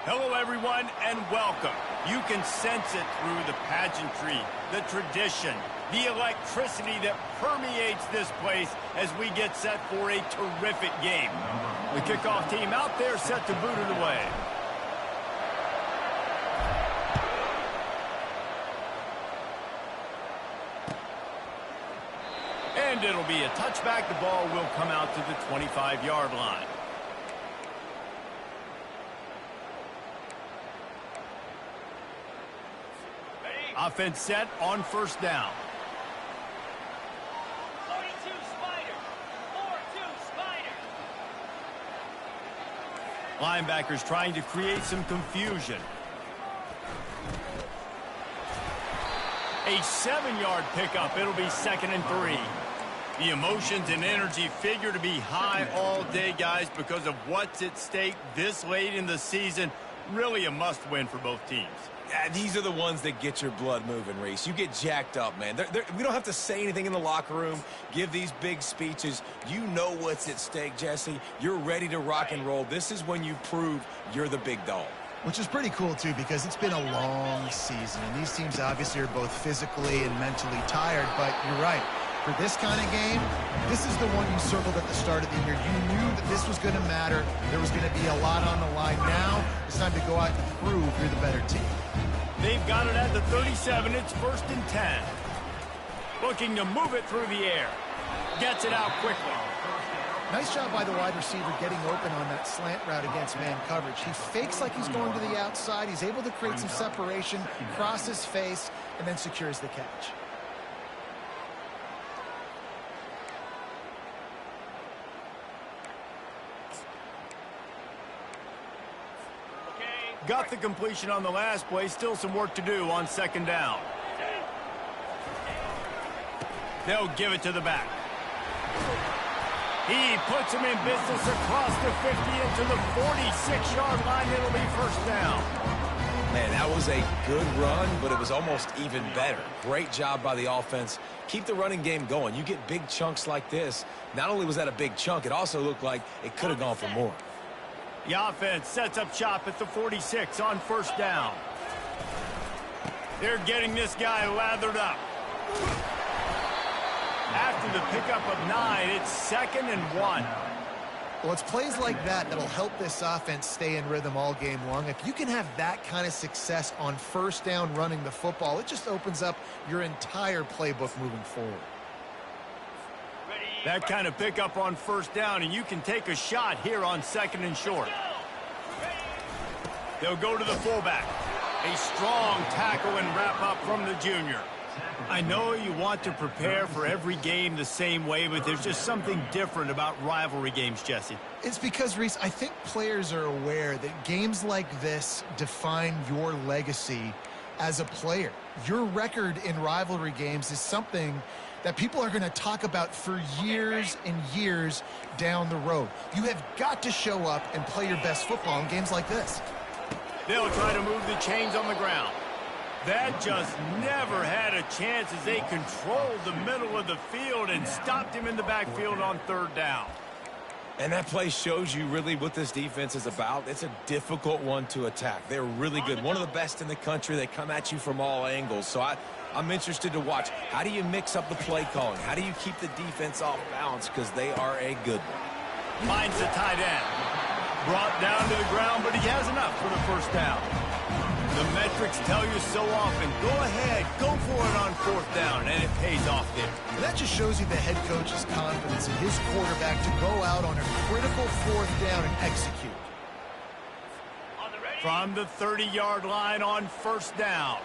Hello, everyone, and welcome. You can sense it through the pageantry, the tradition, the electricity that permeates this place as we get set for a terrific game. The kickoff team out there set to boot it away. And it'll be a touchback. The ball will come out to the 25-yard line. Offense set on first down. 42 Spider. 4-2 Spider. Linebackers trying to create some confusion. A 7-yard pickup. It'll be 2nd and 3. The emotions and energy figure to be high all day, guys, because of what's at stake this late in the season. Really a must-win for both teams. Yeah, these are the ones that get your blood moving, Reese. You get jacked up, man. We don't have to say anything in the locker room, give these big speeches. You know what's at stake, Jesse. You're ready to rock and roll. This is when you prove you're the big dog. Which is pretty cool, too, because it's been a long season. And these teams obviously are both physically and mentally tired. But you're right. For this kind of game, this is the one you circled at the start of the year. You knew that this was going to matter. There was going to be a lot on the line. Now it's time to go out and prove you're the better team. They've got it at the 37. It's 1st and 10. Looking to move it through the air. Gets it out quickly. Nice job by the wide receiver getting open on that slant route against man coverage. He fakes like he's going to the outside. He's able to create some separation, cross his face, and then secures the catch. Got the completion on the last play. Still some work to do on 2nd down. They'll give it to the back. He puts him in business across the 50 into the 46-yard line. It'll be 1st down. Man, that was a good run, but it was almost even better. Great job by the offense. Keep the running game going. You get big chunks like this. Not only was that a big chunk, it also looked like it could have gone for more. The offense sets up shop at the 46 on 1st down. They're getting this guy lathered up. After the pickup of 9, it's 2nd and 1. Well, it's plays like that that'll help this offense stay in rhythm all game long. If you can have that kind of success on 1st down running the football, it just opens up your entire playbook moving forward. That kind of pickup on 1st down, and you can take a shot here on 2nd and short. They'll go to the fullback. A strong tackle and wrap up from the junior. I know you want to prepare for every game the same way, but there's just something different about rivalry games, Jesse. It's because, Reese, I think players are aware that games like this define your legacy as a player. Your record in rivalry games is something that people are going to talk about for years and years down the road. You have got to show up and play your best football in games like this. They'll try to move the chains on the ground. That just never had a chance as they controlled the middle of the field and stopped him in the backfield on 3rd down. And that play shows you really what this defense is about. It's a difficult one to attack. They're really good. One of the best in the country. They come at you from all angles. So I'm interested to watch. How do you mix up the play calling? How do you keep the defense off balance? Because they are a good one. Finds the tight end. Brought down to the ground, but he has enough for the 1st down. The metrics tell you so often, go ahead, go for it on 4th down, and it pays off there. And that just shows you the head coach's confidence in his quarterback to go out on a critical 4th down and execute. From the 30-yard line on 1st down.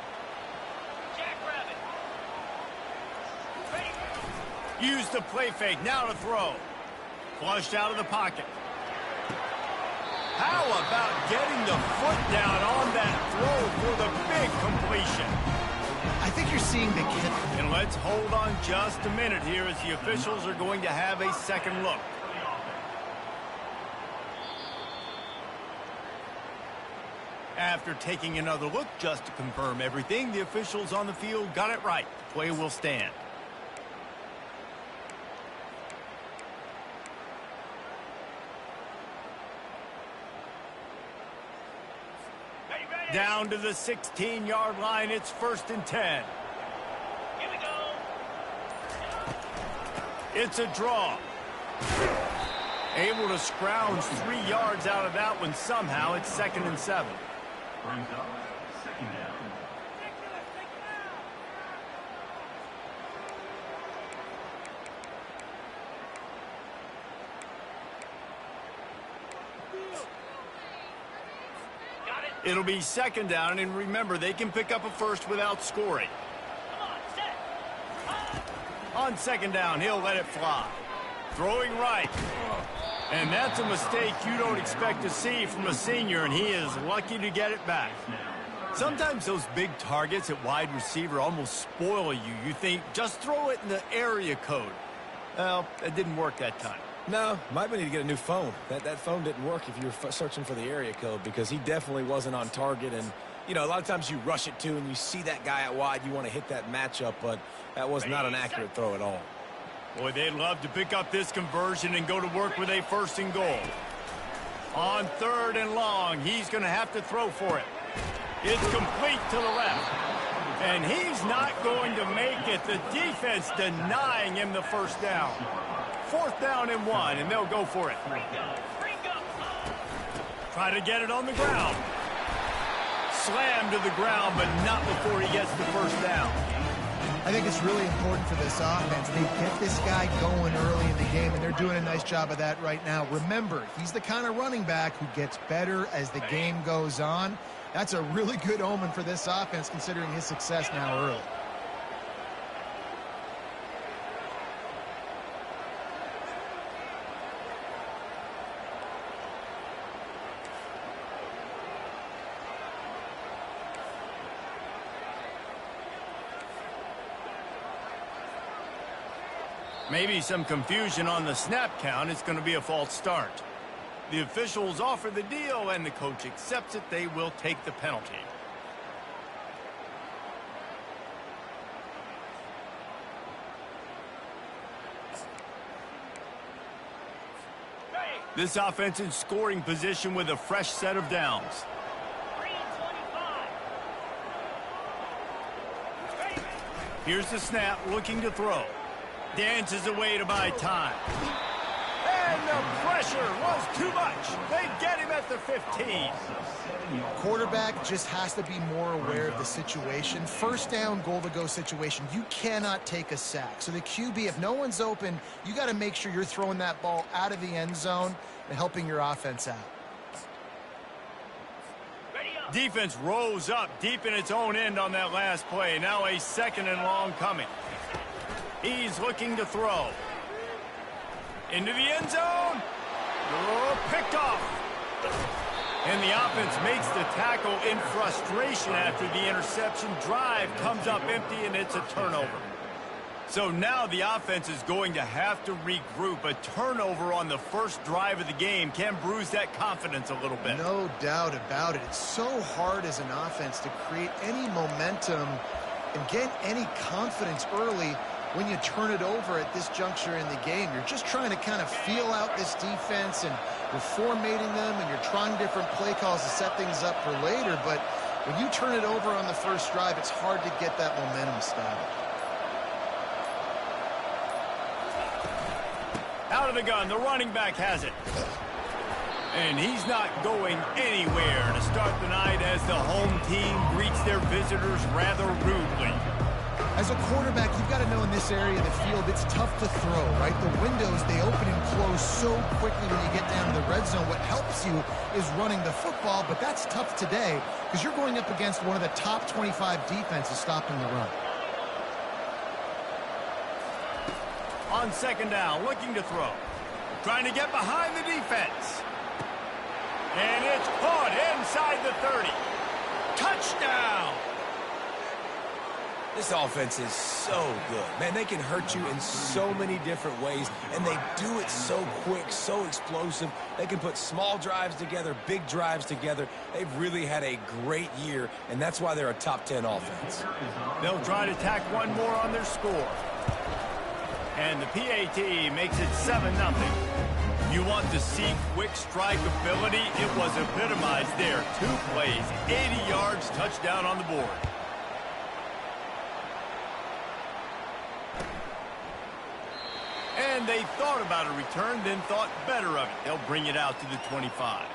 Use the play fake, now to throw. Flushed out of the pocket. How about getting the foot down on that throw for the big completion? I think you're seeing the kid. And let's hold on just a minute here as the officials are going to have a second look. After taking another look just to confirm everything, the officials on the field got it right. The play will stand. Down to the 16-yard line. It's 1st and 10. Here we go. It's a draw. Able to scrounge 3 yards out of that one somehow. It's 2nd and 7. Brings up 2nd down. It'll be 2nd down, and remember, they can pick up a first without scoring. On 2nd down, he'll let it fly. Throwing right. And that's a mistake you don't expect to see from a senior, and he is lucky to get it back. Sometimes those big targets at wide receiver almost spoil you. You think, just throw it in the area code. Well, that didn't work that time. No, might need to get a new phone. That phone didn't work if you were searching for the area code, because he definitely wasn't on target. And, you know, a lot of times you rush it to and you see that guy out wide, you want to hit that matchup, but that was not an accurate throw at all. Boy, they'd love to pick up this conversion and go to work with a 1st and goal. On 3rd and long, he's going to have to throw for it. It's complete to the left. And he's not going to make it. The defense denying him the 1st down. 4th down and 1, and they'll go for it. Try to get it on the ground. Slammed to the ground, but not before he gets the 1st down. I think it's really important for this offense. They get this guy going early in the game, and they're doing a nice job of that right now. Remember, he's the kind of running back who gets better as the game goes on. That's a really good omen for this offense, considering his success now early. Maybe some confusion on the snap count. It's going to be a false start. The officials offer the deal, and the coach accepts it. They will take the penalty. This offense in scoring position with a fresh set of downs. Here's the snap, looking to throw. Dances away to buy time. And the pressure was too much. They get him at the 15. Quarterback just has to be more aware of the situation. 1st down, goal-to-go situation. You cannot take a sack. So the QB, if no one's open, you got to make sure you're throwing that ball out of the end zone and helping your offense out. Defense rose up deep in its own end on that last play. Now a 2nd and long coming. He's looking to throw. Into the end zone. Oh, picked off. And the offense makes the tackle in frustration after the interception. Drive comes up empty, and it's a turnover. So now the offense is going to have to regroup. A turnover on the first drive of the game can bruise that confidence a little bit. No doubt about it. It's so hard as an offense to create any momentum and get any confidence early when you turn it over at this juncture in the game. You're just trying to kind of feel out this defense, and you're formatting them, and you're trying different play calls to set things up for later. But when you turn it over on the first drive, it's hard to get that momentum started. Out of the gun, the running back has it. And he's not going anywhere to start the night as the home team greets their visitors rather rudely. As a quarterback, you've got to know in this area of the field, it's tough to throw, right? The windows, they open and close so quickly when you get down to the red zone. What helps you is running the football, but that's tough today because you're going up against one of the top 25 defenses stopping the run. On 2nd down, looking to throw. Trying to get behind the defense. And it's caught inside the 30. Touchdown! This offense is so good. Man, they can hurt you in so many different ways, and they do it so quick, so explosive. They can put small drives together, big drives together. They've really had a great year, and that's why they're a top 10 offense. They'll try to tack one more on their score. And the PAT makes it 7-0. You want to see quick strike ability? It was epitomized there. 2 plays, 80 yards, touchdown on the board. And they thought about a return, then thought better of it. They'll bring it out to the 25.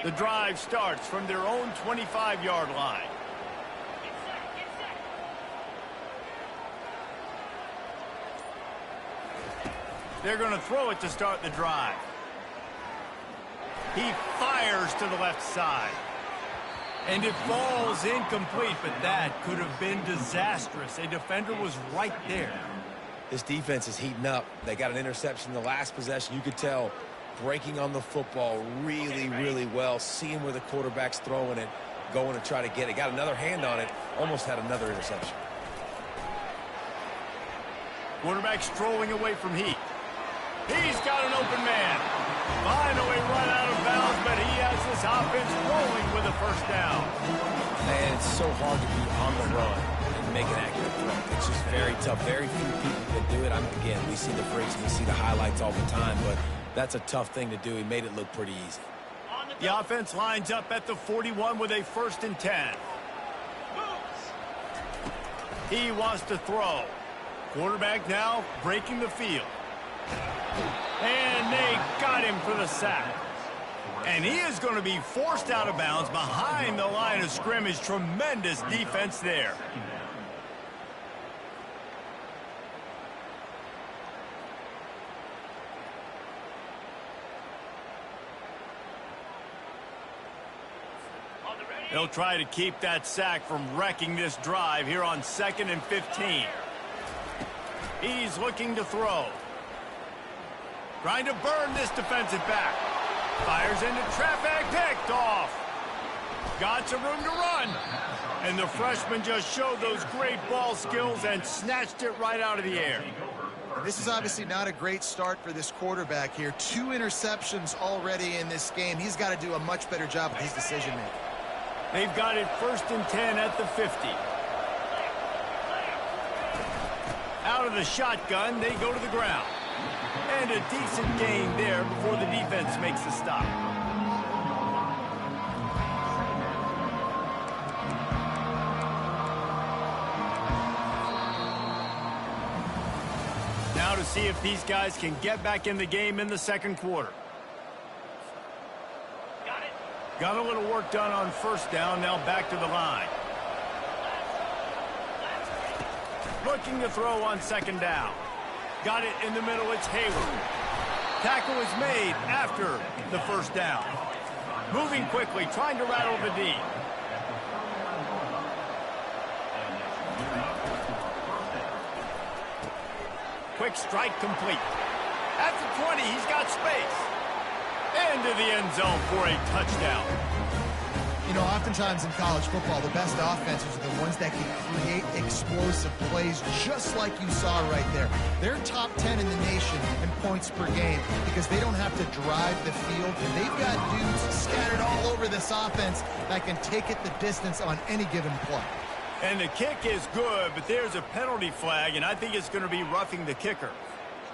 The drive starts from their own 25-yard line. They're going to throw it to start the drive. He fires to the left side. And it falls incomplete, but that could have been disastrous. A defender was right there. This defense is heating up. They got an interception in the last possession. You could tell breaking on the football really, really well, seeing where the quarterback's throwing it, going to try to get it. Got another hand on it, almost had another interception. Quarterback strolling away from Heat. He's got an open man. Finally run out of bounds, but he has this offense rolling with a first down. Man, it's so hard to be on the run and make an accurate throw. It's just very tough. Very few people can do it. Again, we see the freaks, we see the highlights all the time, but that's a tough thing to do. He made it look pretty easy. The offense lines up at the 41 with a 1st and 10. He wants to throw. Quarterback now breaking the field. And they got him for the sack. And he is going to be forced out of bounds behind the line of scrimmage. Tremendous defense there. They'll try to keep that sack from wrecking this drive here on 2nd and 15. He's looking to throw. Trying to burn this defensive back. Fires into traffic, picked off. Got some room to run. And the freshman just showed those great ball skills and snatched it right out of the air. This is obviously not a great start for this quarterback here. 2 interceptions already in this game. He's got to do a much better job with his decision-making. They've got it 1st and 10 at the 50. Out of the shotgun, they go to the ground. And a decent gain there before the defense makes the stop. Now to see if these guys can get back in the game in the 2nd quarter. Got a little work done on 1st down, now back to the line. Looking to throw on 2nd down. Got it in the middle, it's Hayward. Tackle is made after the 1st down. Moving quickly, trying to rattle the D. Quick strike complete. At the 20, he's got space. Into the end zone for a touchdown. You know, oftentimes in college football, the best offenses are the ones that can create explosive plays just like you saw right there. They're top 10 in the nation in points per game because they don't have to drive the field, and they've got dudes scattered all over this offense that can take it the distance on any given play. And the kick is good, but there's a penalty flag, and I think it's going to be roughing the kicker.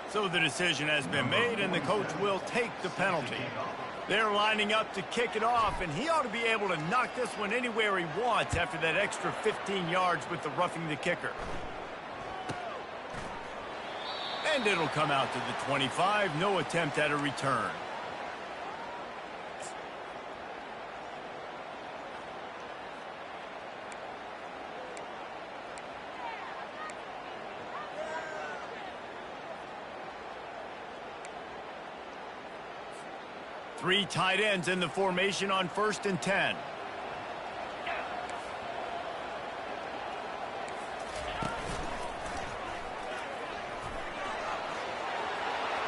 So the decision has been made, and the coach will take the penalty. They're lining up to kick it off, and he ought to be able to knock this one anywhere he wants after that extra 15 yards with the roughing the kicker. And it'll come out to the 25. No attempt at a return. Three tight ends in the formation on 1st and 10.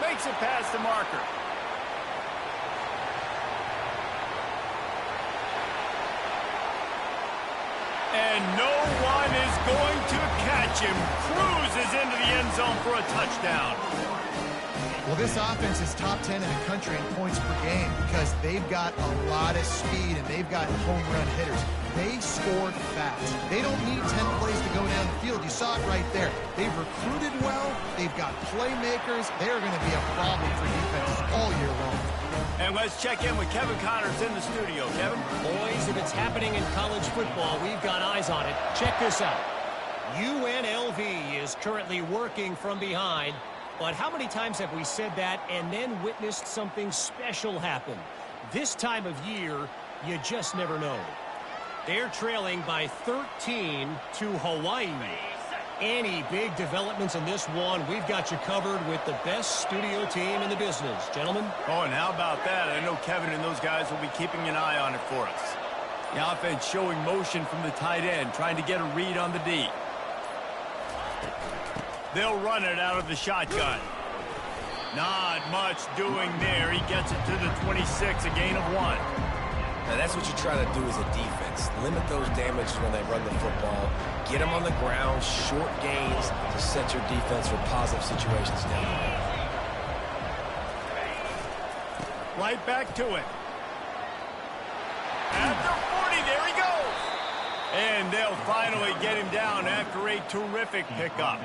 Makes it past the marker. And no one is going to catch him. Cruises into the end zone for a touchdown. Well, this offense is top 10 in the country in points per game because they've got a lot of speed and they've got home run hitters. They scored fast. They don't need 10 plays to go down the field. You saw it right there. They've recruited well. They've got playmakers. They're going to be a problem for defenses all year long. And let's check in with Kevin Connors in the studio. Kevin? Boys, if it's happening in college football, we've got eyes on it. Check this out. UNLV is currently working from behind. But how many times have we said that and then witnessed something special happen? This time of year, you just never know. They're trailing by 13 to Hawaii. Any big developments in this one, we've got you covered with the best studio team in the business. Gentlemen? Oh, and how about that? I know Kevin and those guys will be keeping an eye on it for us. The offense showing motion from the tight end, trying to get a read on the D. They'll run it out of the shotgun. Not much doing there. He gets it to the 26, a gain of 1. Now, that's what you try to do as a defense. Limit those damages when they run the football. Get them on the ground, short gains to set your defense for positive situations down the road. Right back to it. At the 40, there he goes. And they'll finally get him down after a terrific pickup.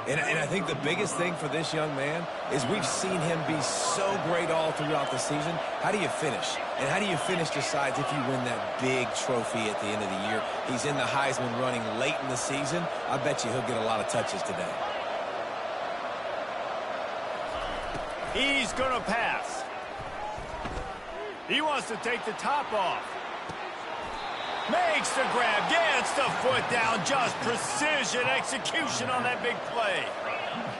And I think the biggest thing for this young man is we've seen him be so great all throughout the season. How do you finish? And how do you finish decides if you win that big trophy at the end of the year. He's in the Heisman running late in the season. I bet you he'll get a lot of touches today. He's going to pass. He wants to take the top off. Makes the grab, gets the foot down, just precision execution on that big play.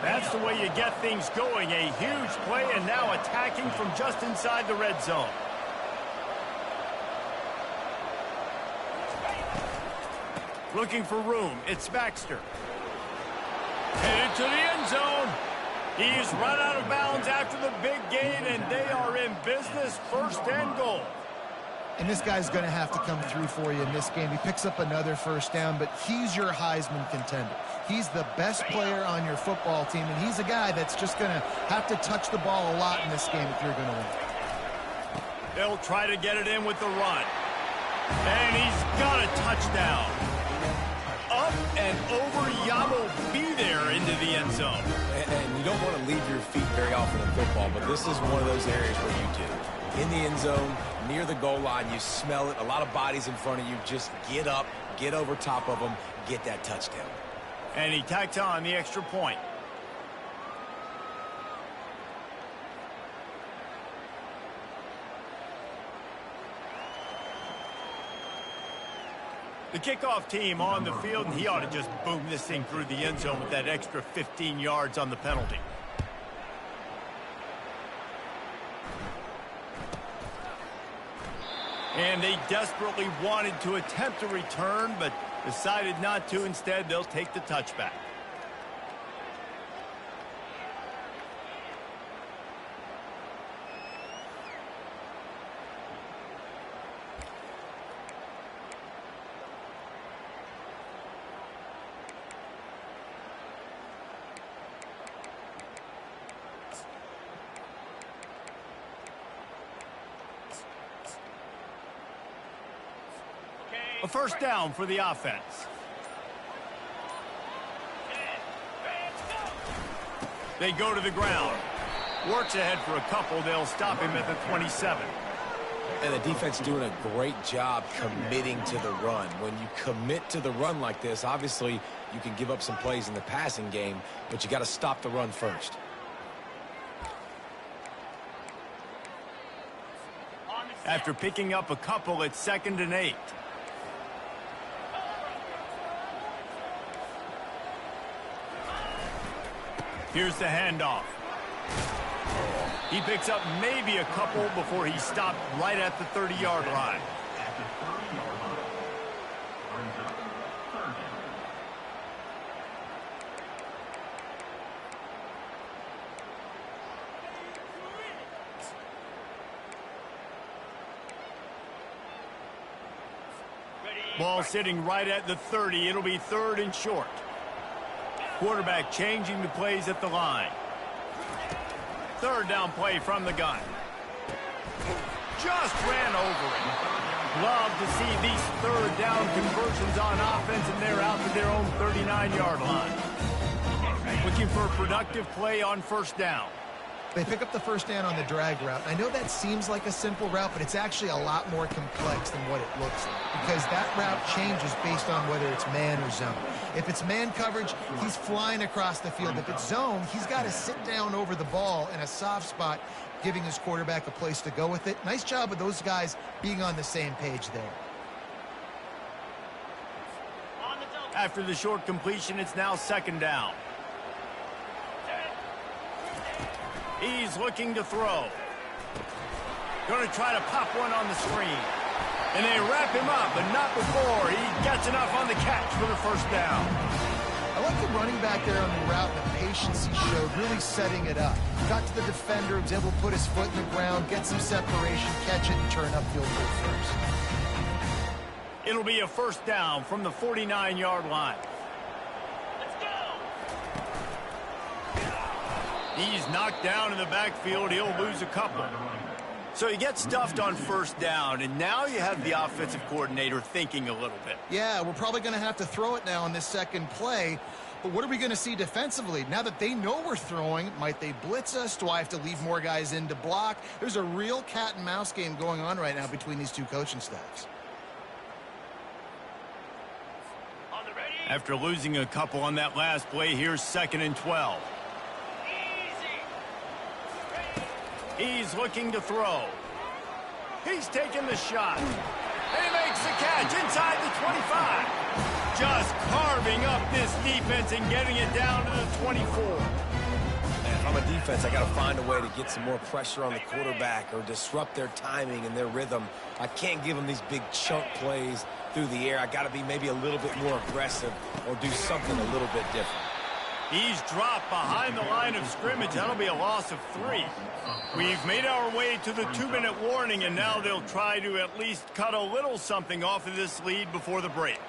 That's the way you get things going, a huge play, and now attacking from just inside the red zone. Looking for room, it's Baxter. Headed to the end zone. He's run out of bounds after the big gain, and they are in business, first and goal. And this guy's going to have to come through for you in this game. He picks up another first down, but he's your Heisman contender. He's the best player on your football team, and he's a guy that's just going to have to touch the ball a lot in this game if you're going to win. They'll try to get it in with the run. And he's got a touchdown. Up and over, Yamo be there into the end zone. And you don't want to leave your feet very often in football, but this is one of those areas where you do. In the end zone, near the goal line, you smell it. A lot of bodies in front of you. Just get up, get over top of them, get that touchdown. And he tacks on the extra point. The kickoff team on the field, and he ought to just boom this thing through the end zone with that extra 15 yards on the penalty. And they desperately wanted to attempt a return, but decided not to. Instead, they'll take the touchback. A first down for the offense. They go to the ground. Works ahead for a couple. They'll stop him at the 27. And the defense doing a great job committing to the run. When you commit to the run like this, obviously you can give up some plays in the passing game, but you got to stop the run first. After picking up a couple, it's 2nd and 8. Here's the handoff. He picks up maybe a couple before he stopped right at the 30-yard line. Ball sitting right at the 30. It'll be 3rd and short. Quarterback changing the plays at the line. Third down play from the gun. Just ran over it. Love to see these third down conversions on offense, and they're out to their own 39-yard line. Looking for a productive play on first down. They pick up the first down on the drag route. I know that seems like a simple route, but it's actually a lot more complex than what it looks like, because that route changes based on whether it's man or zone. If it's man coverage, he's flying across the field. If it's zone, he's got to sit down over the ball in a soft spot, giving his quarterback a place to go with it. Nice job of those guys being on the same page there. After the short completion, it's now second down. He's looking to throw. Going to try to pop one on the screen. And they wrap him up, but not before he gets enough on the catch for the first down. I like the running back there on the route and the patience he showed, really setting it up. Got to the defender, was able to put his foot in the ground, get some separation, catch it, and turn upfield goal first. It'll be a first down from the 49-yard line. He's knocked down in the backfield. He'll lose a couple. So he gets stuffed on first down, and now you have the offensive coordinator thinking a little bit. Yeah, we're probably going to have to throw it now on this second play. But what are we going to see defensively? Now that they know we're throwing, might they blitz us? Do I have to leave more guys in to block? There's a real cat and mouse game going on right now between these two coaching staffs. After losing a couple on that last play, here's 2nd and 12. He's looking to throw. He's taking the shot. And he makes the catch inside the 25. Just carving up this defense and getting it down to the 24. Man, if I'm a defense, I got to find a way to get some more pressure on the quarterback or disrupt their timing and their rhythm. I can't give them these big chunk plays through the air. I got to be maybe a little bit more aggressive or do something a little bit different. He's dropped behind the line of scrimmage. That'll be a loss of 3. We've made our way to the 2-minute warning, and now they'll try to at least cut a little something off of this lead before the break.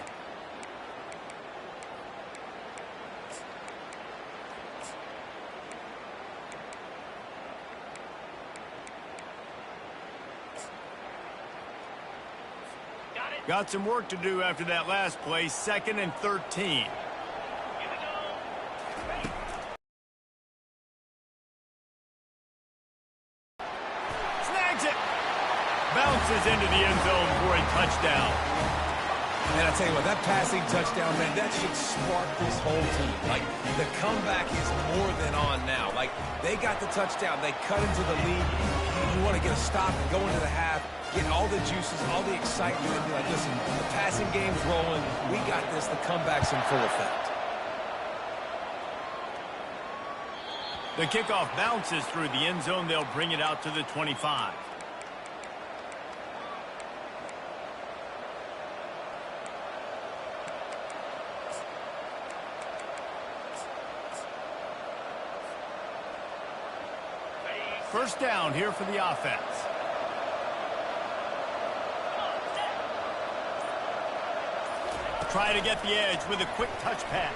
Got some work to do after that last play. 2nd and 13. Bounces into the end zone for a touchdown. And I tell you what, that passing touchdown, man, that should spark this whole team. Like, the comeback is more than on now. Like, they got the touchdown. They cut into the lead. You want to get a stop and go into the half, get all the juices, all the excitement, and be like, listen, the passing game's rolling. We got this. The comeback's in full effect. The kickoff bounces through the end zone. They'll bring it out to the 25. First down here for the offense. Try to get the edge with a quick touch pass.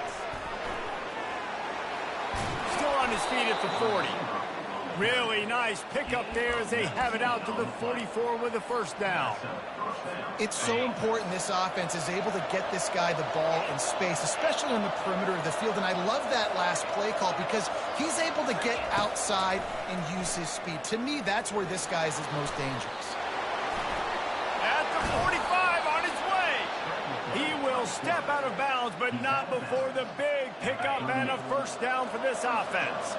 Still on his feet at the 40. Really nice pickup there as they have it out to the 44 with a first down. It's so important this offense is able to get this guy the ball in space, especially on the perimeter of the field. And I love that last play call because he's able to get outside and use his speed. To me, that's where this guy is his most dangerous. At the 45 on his way. He will step out of bounds, but not before the big pickup and a first down for this offense.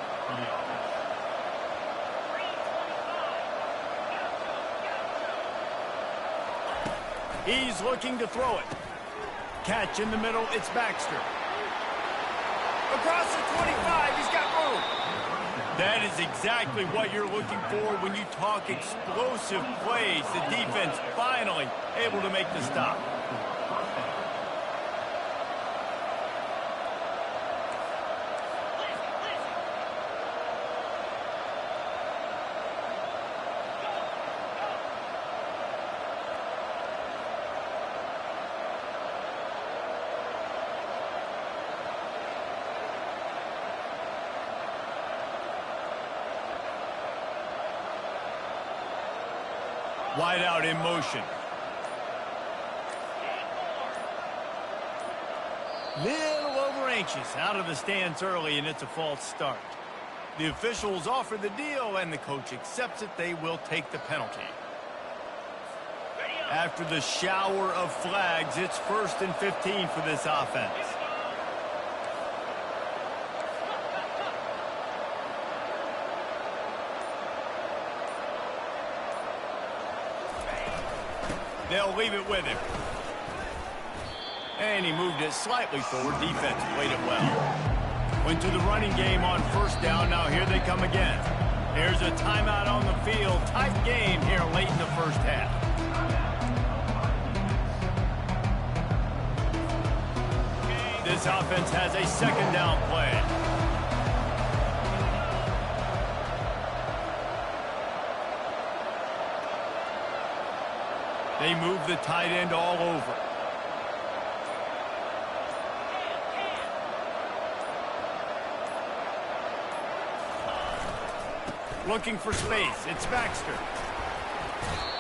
He's looking to throw it. Catch in the middle, it's Baxter. Across the 25, he's got room. That is exactly what you're looking for when you talk explosive plays. The defense finally able to make the stop. Wide out in motion. Little over anxious, out of the stance early, and it's a false start. The officials offer the deal, and the coach accepts it. They will take the penalty. After the shower of flags, it's 1st and 15 for this offense. They'll leave it with him. And he moved it slightly forward. Defense played it well. Went to the running game on 1st down. Now here they come again. There's a timeout on the field. Tight game here late in the 1st half. This offense has a 2nd down play. They move the tight end all over. Looking for space. It's Baxter.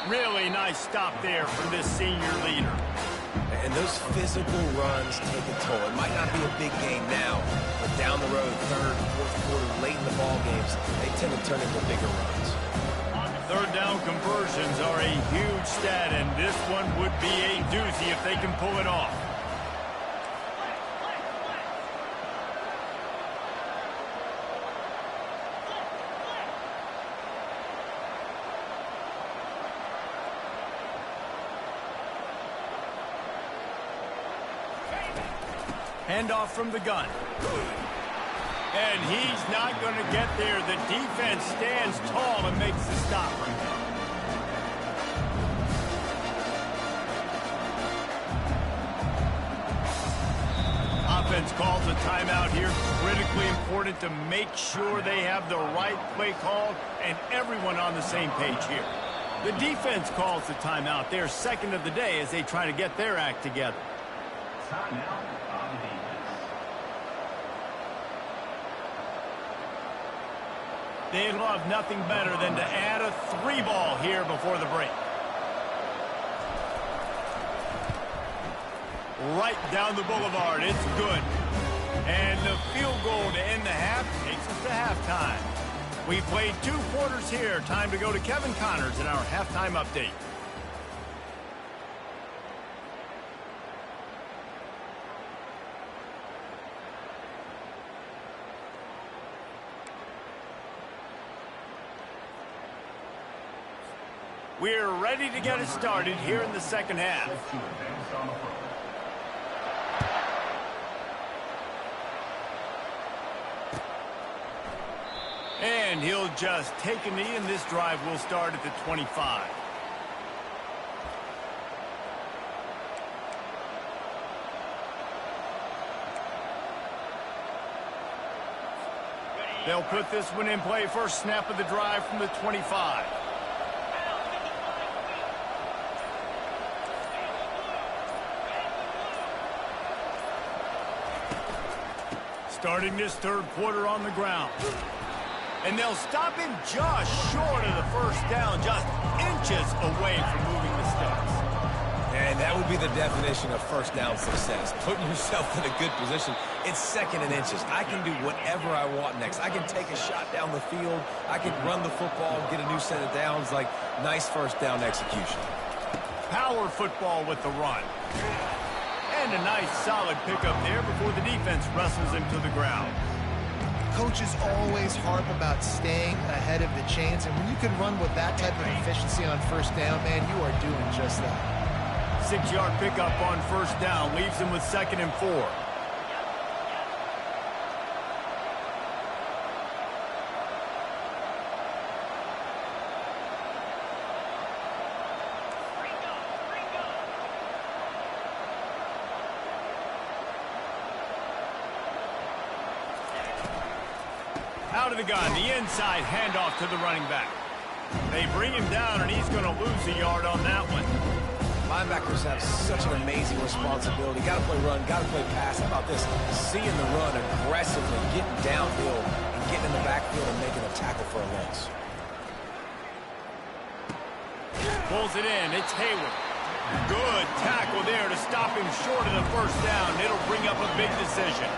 Really nice stop there for this senior leader. And those physical runs take a toll. It might not be a big game now, but down the road, 3rd, 4th quarter, late in the ball games, they tend to turn into bigger runs. 3rd down conversions are a huge stat, and this one would be a doozy if they can pull it off. Handoff from the gun. And he's not going to get there. The defense stands tall and makes the stop. Offense calls a timeout here. Critically important to make sure they have the right play called and everyone on the same page here. The defense calls the timeout. They're 2nd of the day as they try to get their act together. Timeout on the defense. They'd love nothing better than to add a 3-ball here before the break. Right down the boulevard. It's good. And the field goal to end the half takes us to halftime. We played 2 quarters here. Time to go to Kevin Connors in our halftime update. We're ready to get it started here in the 2nd half. And he'll just take a knee, and this drive will start at the 25. They'll put this one in play. First snap of the drive from the 25. Starting this 3rd quarter on the ground. And they'll stop him just short of the 1st down, just inches away from moving the sticks. And that would be the definition of 1st down success. Putting yourself in a good position. It's 2nd and inches. I can do whatever I want next. I can take a shot down the field. I can run the football and get a new set of downs. Like, nice 1st down execution. Power football with the run. And a nice solid pickup there before the defense wrestles him to the ground. Coaches always harp about staying ahead of the chains, and when you can run with that type of efficiency on 1st down, man, you are doing just that. 6-yard pickup on 1st down leaves him with 2nd and 4. Out of the gun, the inside handoff to the running back. They bring him down, and he's going to lose a yard on that one. Linebackers have such an amazing responsibility. Got to play run, got to play pass. How about this? Seeing the run aggressively, getting downhill, and getting in the backfield and making a tackle for a loss. Pulls it in. It's Hayward. Good tackle there to stop him short of the first down. It'll bring up a big decision.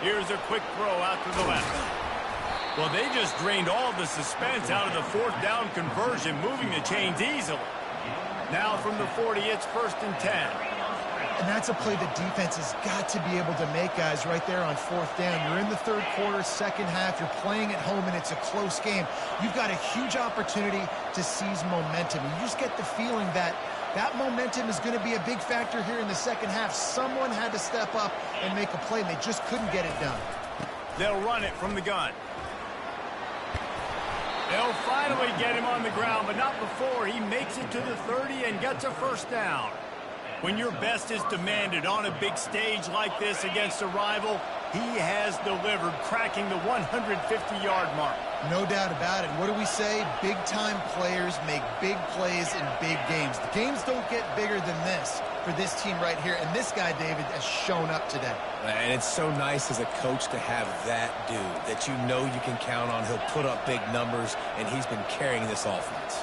Here's a quick throw out to the left. Well, they just drained all the suspense out of the fourth down conversion, moving the chains easily. Now from the 40, it's 1st and 10. And that's a play the defense has got to be able to make, guys, right there on 4th down. You're in the 3rd quarter, 2nd half. You're playing at home, and it's a close game. You've got a huge opportunity to seize momentum. You just get the feeling that that momentum is going to be a big factor here in the 2nd half. Someone had to step up and make a play, and they just couldn't get it done. They'll run it from the gun. They'll finally get him on the ground, but not before he makes it to the 30 and gets a 1st down. When your best is demanded on a big stage like this against a rival, he has delivered, cracking the 150-yard mark. No doubt about it. What do we say? Big-time players make big plays in big games. The games don't get bigger than this for this team right here, and this guy, David, has shown up today. And it's so nice as a coach to have that dude that you know you can count on. He'll put up big numbers, and he's been carrying this offense.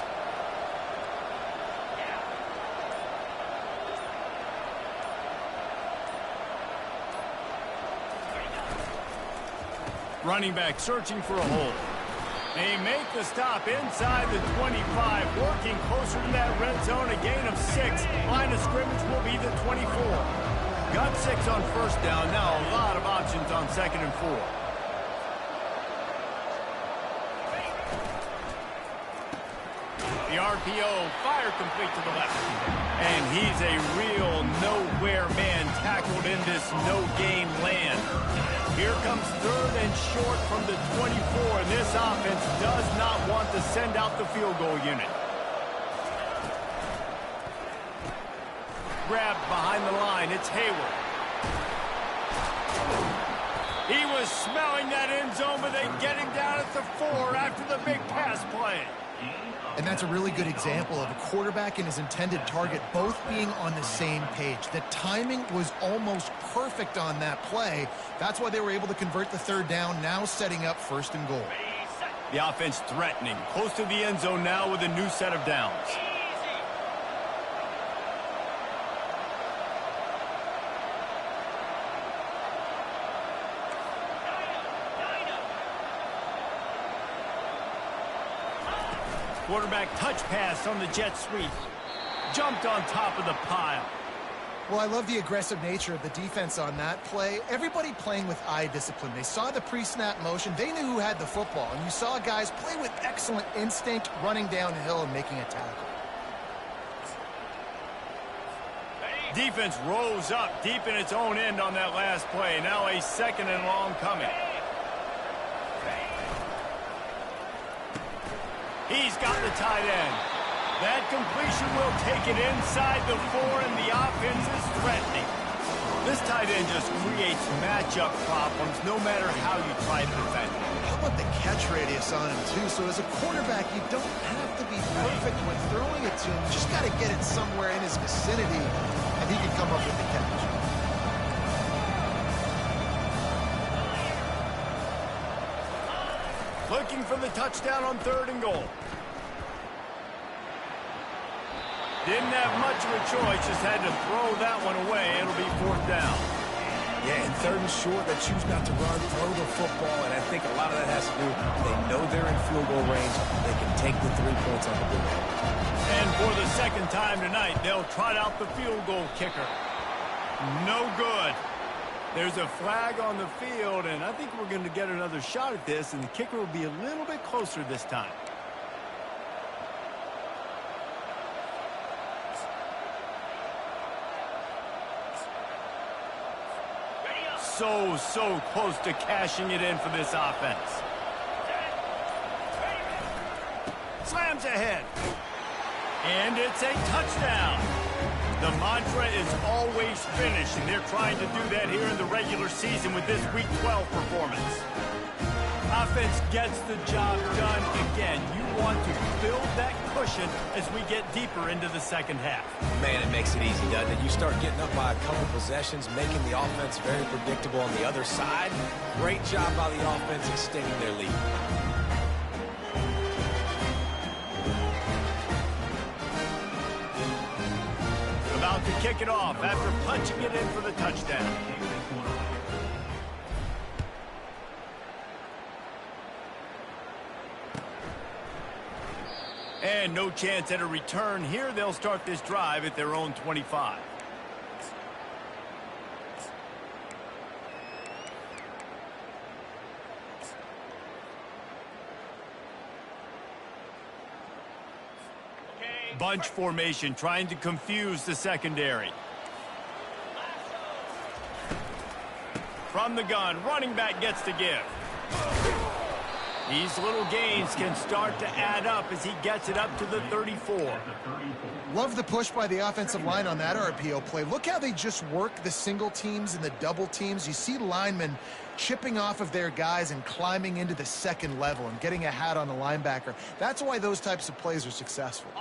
Running back searching for a hole. They make the stop inside the 25, working closer to that red zone, a gain of 6. Line of scrimmage will be the 24. Got 6 on 1st down, now a lot of options on 2nd and 4. The RPO, fire complete to the left. And he's a real nowhere man tackled in this no-game land. Here comes 3rd and short from the 24, and this offense does not want to send out the field goal unit. Grabbed behind the line, it's Hayward. He was smelling that end zone, but they get him down at the 4 after the big pass play. And that's a really good example of a quarterback and his intended target both being on the same page. The timing was almost perfect on that play. That's why they were able to convert the 3rd down, now setting up 1st and goal. The offense threatening, close to the end zone now with a new set of downs. Quarterback touch pass on the jet sweep. Jumped on top of the pile. Well, I love the aggressive nature of the defense on that play. Everybody playing with eye discipline. They saw the pre-snap motion. They knew who had the football. And you saw guys play with excellent instinct, running downhill and making a tackle. Defense rose up deep in its own end on that last play. Now a 2nd and long coming. He's got the tight end. That completion will take it inside the 4, and the offense is threatening. This tight end just creates matchup problems no matter how you try to defend him. How about the catch radius on him, too? So as a quarterback, you don't have to be perfect when throwing it to him. You just got to get it somewhere in his vicinity, and he can come up with the catch. Looking for the touchdown on 3rd and goal. Didn't have much of a choice, just had to throw that one away. It'll be 4th down. Yeah, and 3rd and short, they choose not to run, throw the football, and I think a lot of that has to do, they know they're in field goal range. They can take the 3 points on the board. And for the 2nd time tonight, they'll trot out the field goal kicker. No good. There's a flag on the field, and I think we're going to get another shot at this, and the kicker will be a little bit closer this time. So close to cashing it in for this offense. Slams ahead. And it's a touchdown. The mantra is always finish, and they're trying to do that here in the regular season with this Week 12 performance. Offense gets the job done again. You want to build that cushion as we get deeper into the second half. Man, it makes it easy, doesn't it? You start getting up by a couple possessions, making the offense very predictable on the other side. Great job by the offense extending their lead. About to kick it off after punching it in for the touchdown. And no chance at a return here. They'll start this drive at their own 25. Bunch formation trying to confuse the secondary. From the gun, running back gets to give. These little gains can start to add up as he gets it up to the 34. Love the push by the offensive line on that RPO play. Look how they just work the single teams and the double teams. You see linemen chipping off of their guys and climbing into the second level and getting a hat on the linebacker. That's why those types of plays are successful.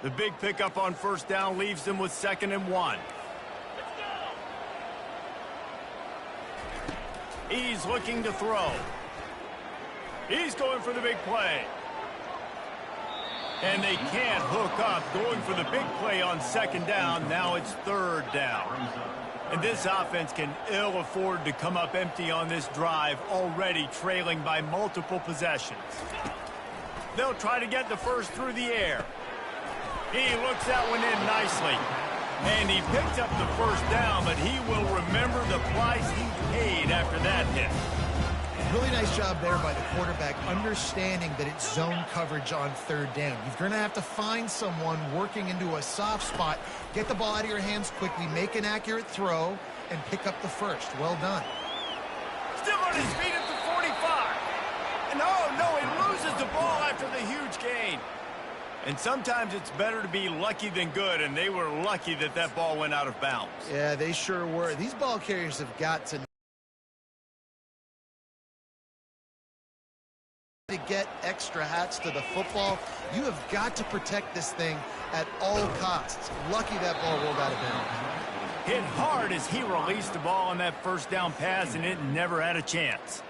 The big pickup on first down leaves them with 2nd and 1. He's looking to throw. He's going for the big play. And they can't hook up, going for the big play on 2nd down. Now it's 3rd down. And this offense can ill afford to come up empty on this drive, already trailing by multiple possessions. They'll try to get the first through the air. He looks that one in nicely. And he picked up the first down, but he will remember the price he paid after that hit. Really nice job there by the quarterback, understanding that it's zone coverage on 3rd down. You're going to have to find someone working into a soft spot, get the ball out of your hands quickly, make an accurate throw, and pick up the first. Well done. Still on his feet at the 45. And oh, no, he loses the ball after the huge gain. And sometimes it's better to be lucky than good, and they were lucky that that ball went out of bounds. Yeah, they sure were. These ball carriers have got to get extra hats to the football. You have got to protect this thing at all costs. Lucky that ball rolled out of bounds. Hit hard as he released the ball on that first down pass, and it never had a chance.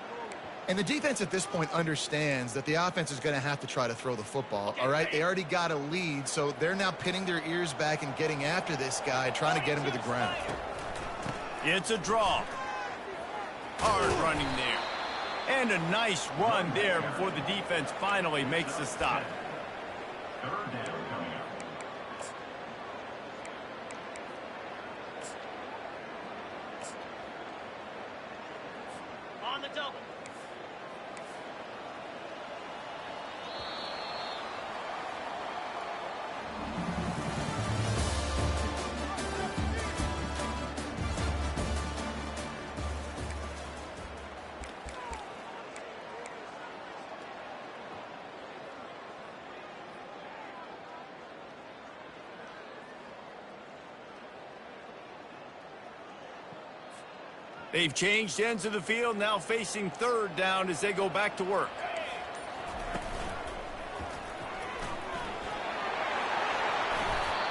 And the defense at this point understands that the offense is going to have to try to throw the football, all right? They already got a lead, so they're now pinning their ears back and getting after this guy, trying to get him to the ground. It's a draw. Hard running there. And a nice run there before the defense finally makes the stop. 3rd down coming up. On the double. They've changed ends of the field, now facing 3rd down as they go back to work.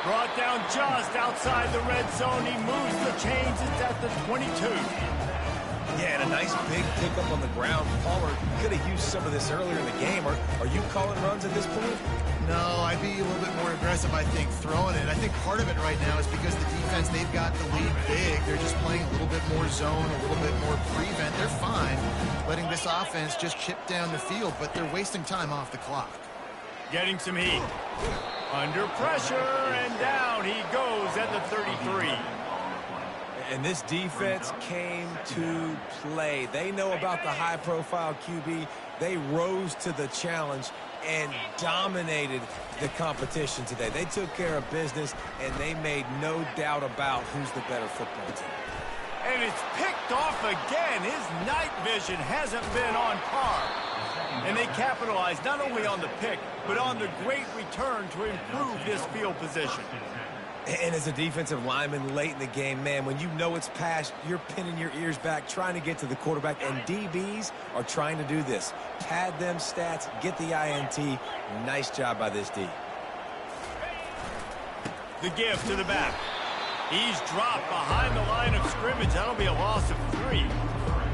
Brought down just outside the red zone. He moves the chains. It's at the 22. Yeah, and a nice big pickup on the ground. Palmer could have used some of this earlier in the game. Are you calling runs at this point? No, I'd be a little bit more aggressive, I think, throwing it. I think part of it right now is because the defense, they've got the lead big. They're just playing a little bit more zone, a little bit more prevent. They're fine letting this offense just chip down the field, but they're wasting time off the clock. Getting some heat. Under pressure, and down he goes at the 33. And this defense came to play. They know about the high-profile QB. They rose to the challenge and dominated the competition today. They took care of business, and they made no doubt about who's the better football team. And it's picked off again. His night vision hasn't been on par. And they capitalize not only on the pick, but on the great return to improve this field position. And as a defensive lineman late in the game, man, when you know it's past, you're pinning your ears back, trying to get to the quarterback, and DBs are trying to do this. Pad them stats, get the INT. Nice job by this D. The give to the back. He's dropped behind the line of scrimmage. That'll be a loss of 3.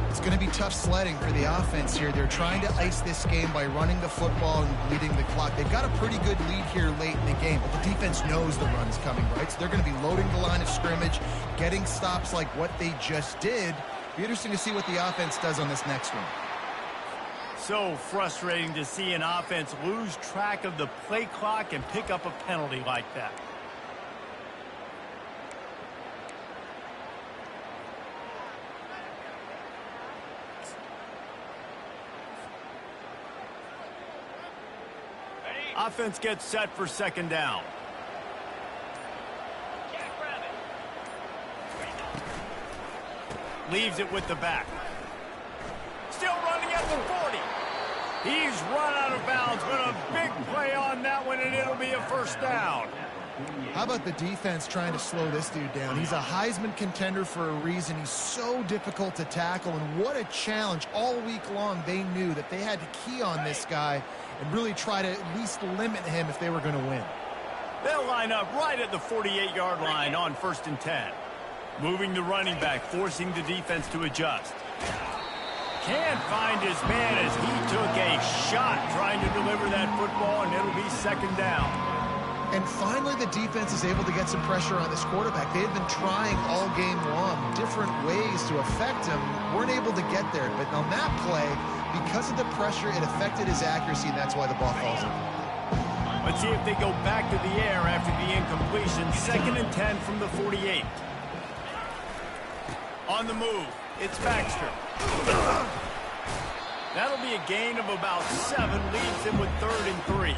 It's going to be tough sledding for the offense here. They're trying to ice this game by running the football and bleeding the clock. They've got a pretty good lead here late in the game, but the defense knows the run's coming, right? So they're going to be loading the line of scrimmage, getting stops like what they just did. Be interesting to see what the offense does on this next one. So frustrating to see an offense lose track of the play clock and pick up a penalty like that. Offense gets set for second down. Leaves it with the back. Still running at the 40. He's run out of bounds, but a big play on that one, and it'll be a first down. How about the defense trying to slow this dude down? He's a Heisman contender for a reason. He's so difficult to tackle, and what a challenge. All week long, they knew that they had to key on this guy and really try to at least limit him if they were going to win. They'll line up right at the 48-yard line on 1st and 10. Moving the running back, forcing the defense to adjust. Can't find his man as he took a shot trying to deliver that football, and it'll be second down. And finally, the defense is able to get some pressure on this quarterback. They had been trying all game long different ways to affect him. Weren't able to get there. But on that play, because of the pressure, it affected his accuracy, and that's why the ball falls in. Let's see if they go back to the air after the incompletion. 2nd and 10 from the 48. On the move, it's Baxter. That'll be a gain of about 7, leaves him with 3rd and 3.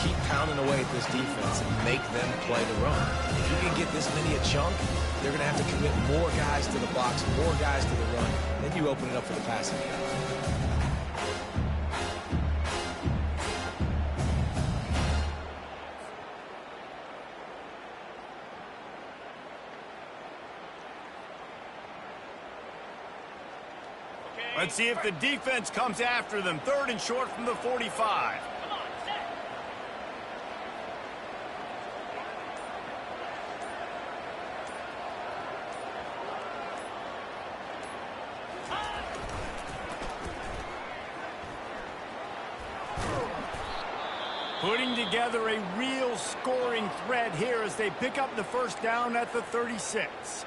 Keep pounding away at this defense and make them play the run. If you can get this many a chunk, they're going to have to commit more guys to the box, more guys to the run. Then you open it up for the passing game. Let's see if the defense comes after them. 3rd and short from the 45. Putting together a real scoring threat here as they pick up the first down at the 36.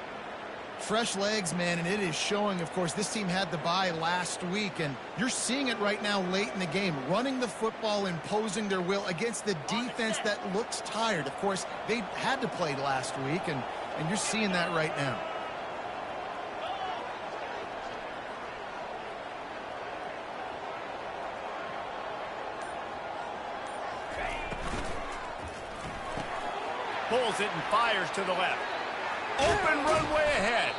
Fresh legs, man, and it is showing. Of course, this team had the bye last week, and you're seeing it right now late in the game. Running the football, imposing their will against the defense that looks tired. Of course, they had to play last week, and you're seeing that right now. Pulls it and fires to the left. Open runway ahead.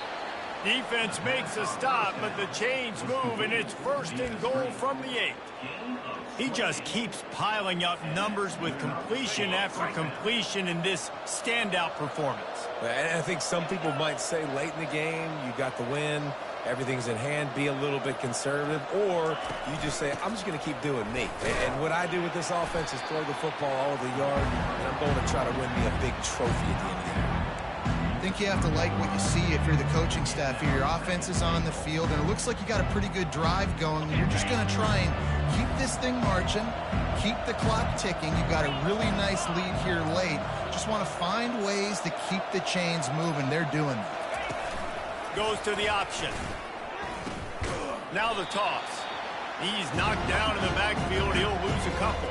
Defense makes a stop, but the chains move, and it's 1st and goal from the 8. He just keeps piling up numbers with completion after completion in this standout performance. And I think some people might say late in the game, you got the win, everything's in hand, be a little bit conservative, or you just say, I'm just going to keep doing me. And what I do with this offense is throw the football all over the yard, and I'm going to try to win me a big trophy at the end of the year. I think you have to like what you see if you're the coaching staff here. Your offense is on the field, and it looks like you got a pretty good drive going. You're just going to try and keep this thing marching, keep the clock ticking. You've got a really nice lead here late. Just want to find ways to keep the chains moving. They're doing that. Goes to the option. Now the toss. He's knocked down in the backfield. He'll lose a couple.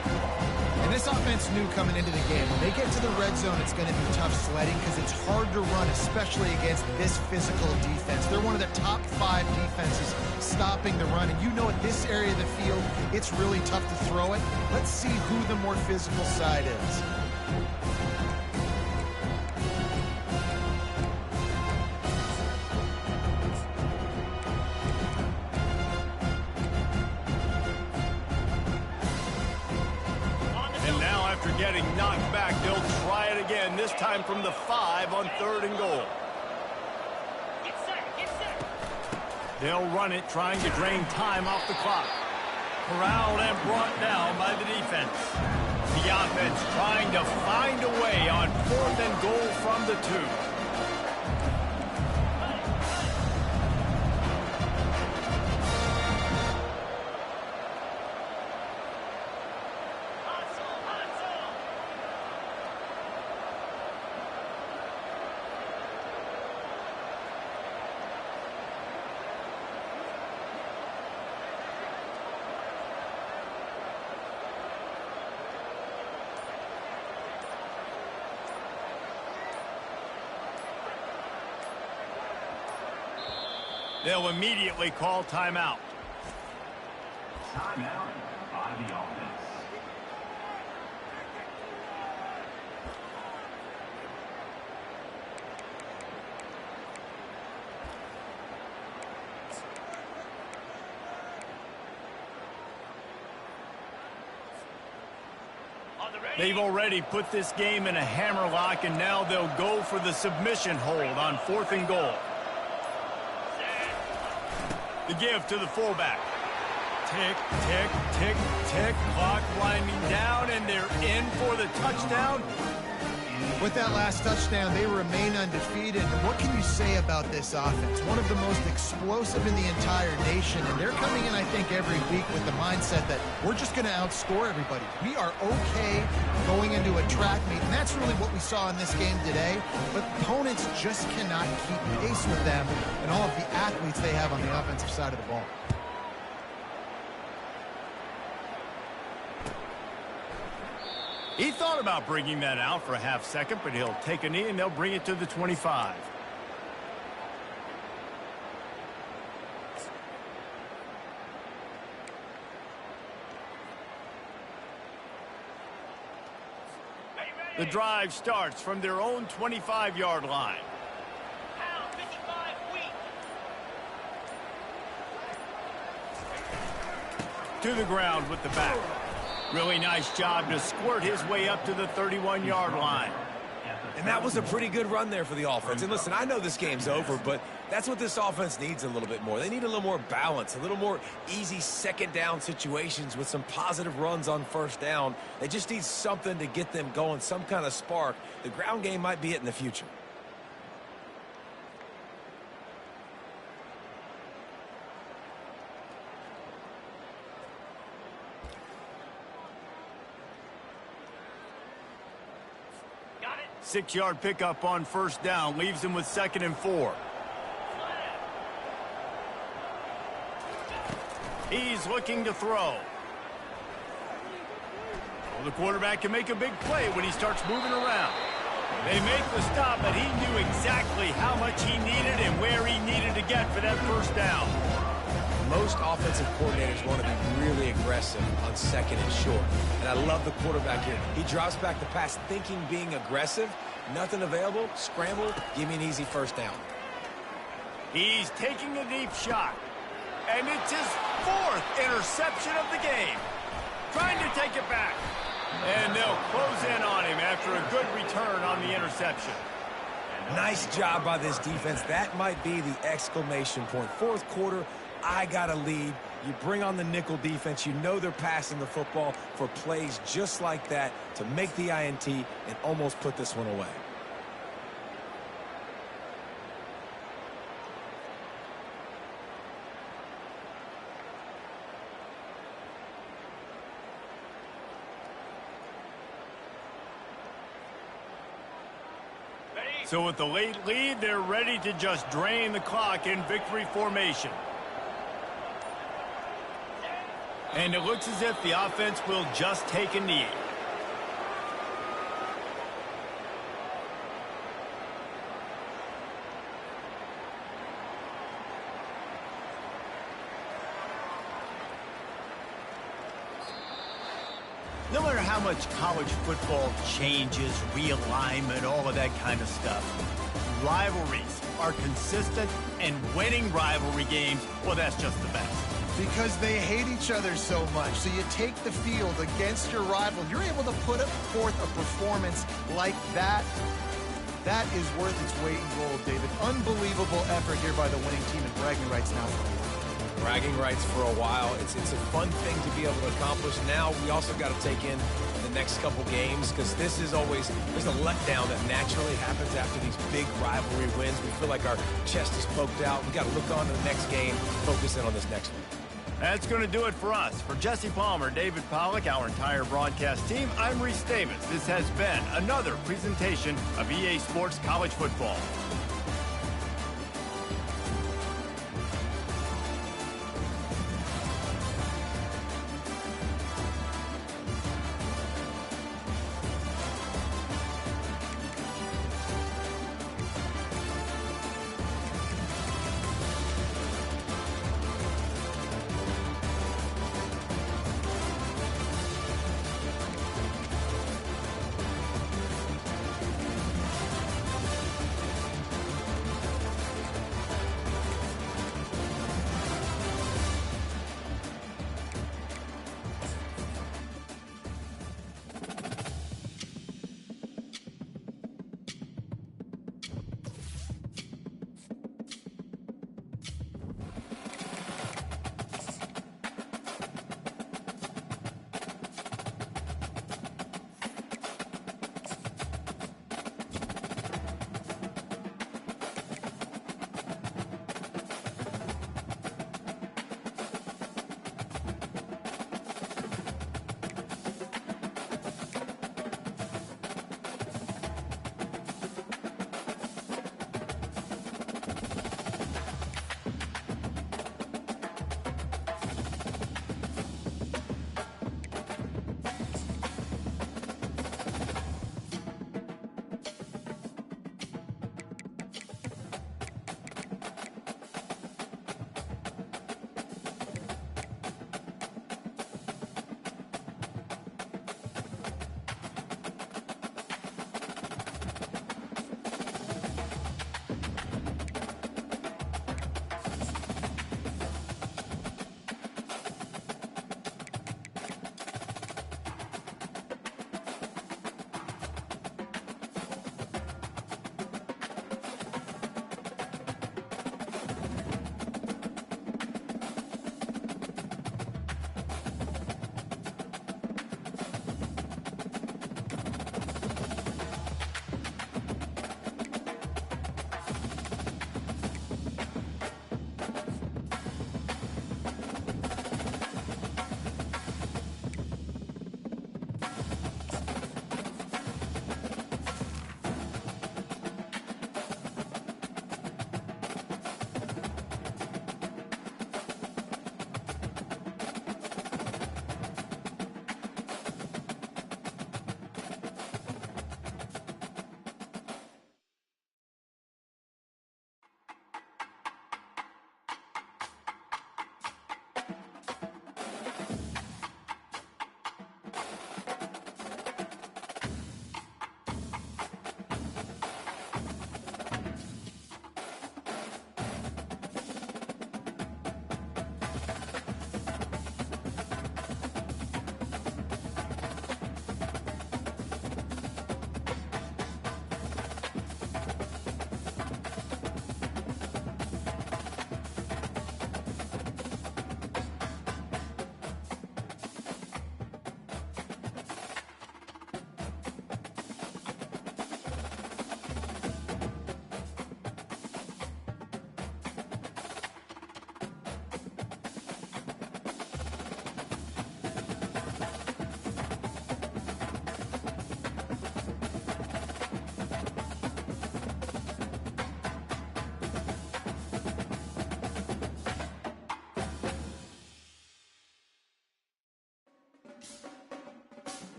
And this offense knew coming into the game, when they get to the red zone, it's going to be tough sledding because it's hard to run, especially against this physical defense. They're one of the top 5 defenses stopping the run. And you know at this area of the field, it's really tough to throw it. Let's see who the more physical side is. After getting knocked back, they'll try it again, this time from the 5 on 3rd and goal. They'll run it, trying to drain time off the clock. Corralled and brought down by the defense. The offense trying to find a way on 4th and goal from the 2. They'll immediately call timeout. Timeout by the offense. They've already put this game in a hammerlock, and now they'll go for the submission hold on 4th and goal. The give to the fullback. Tick, tick, tick, tick. Clock winding down, and they're in for the touchdown. With that last touchdown, they remain undefeated. And what can you say about this offense? One of the most explosive in the entire nation, and they're coming in, I think, every week with the mindset that we're just going to outscore everybody. We are okay going into a track meet, and that's really what we saw in this game today. But opponents just cannot keep pace with them and all of the athletes they have on the offensive side of the ball. He thought about bringing that out for a half second, but he'll take a knee and they'll bring it to the 25. The drive starts from their own 25-yard line. To the ground with the back. Really nice job to squirt his way up to the 31-yard line. And that was a pretty good run there for the offense. And listen, I know this game's over, but that's what this offense needs a little bit more. They need a little more balance, a little more easy second down situations with some positive runs on 1st down. They just need something to get them going, some kind of spark. The ground game might be it in the future. Six-yard pickup on 1st down. Leaves him with 2nd and 4. He's looking to throw. Well, the quarterback can make a big play when he starts moving around. They make the stop, but he knew exactly how much he needed and where he needed to get for that 1st down. Most offensive coordinators want to be really aggressive on 2nd and short. And I love the quarterback here. He drops back the pass thinking being aggressive. Nothing available. Scramble. Give me an easy 1st down. He's taking a deep shot. And it's his 4th interception of the game. Trying to take it back. And they'll close in on him after a good return on the interception. Nice job by this defense. That might be the exclamation point. 4th quarter, I got a lead. You bring on the nickel defense. You know they're passing the football for plays just like that to make the INT and almost put this one away. So with the late lead, they're ready to just drain the clock in victory formation. And it looks as if the offense will just take a knee. No matter how much college football changes, realignment, all of that kind of stuff, rivalries are consistent, and winning rivalry games, well, that's just the best. Because they hate each other so much. So you take the field against your rival. You're able to put forth a performance like that. That is worth its weight in gold, David. Unbelievable effort here by the winning team, and bragging rights now for a while. Bragging rights for a while. It's a fun thing to be able to accomplish. Now we also got to take in the next couple games, because this is always, there's a letdown that naturally happens after these big rivalry wins. We feel like our chest is poked out. We got to look on to the next game, focus in on this next one. That's going to do it for us. For Jesse Palmer, David Pollack, our entire broadcast team, I'm Reese Davis. This has been another presentation of EA Sports College Football.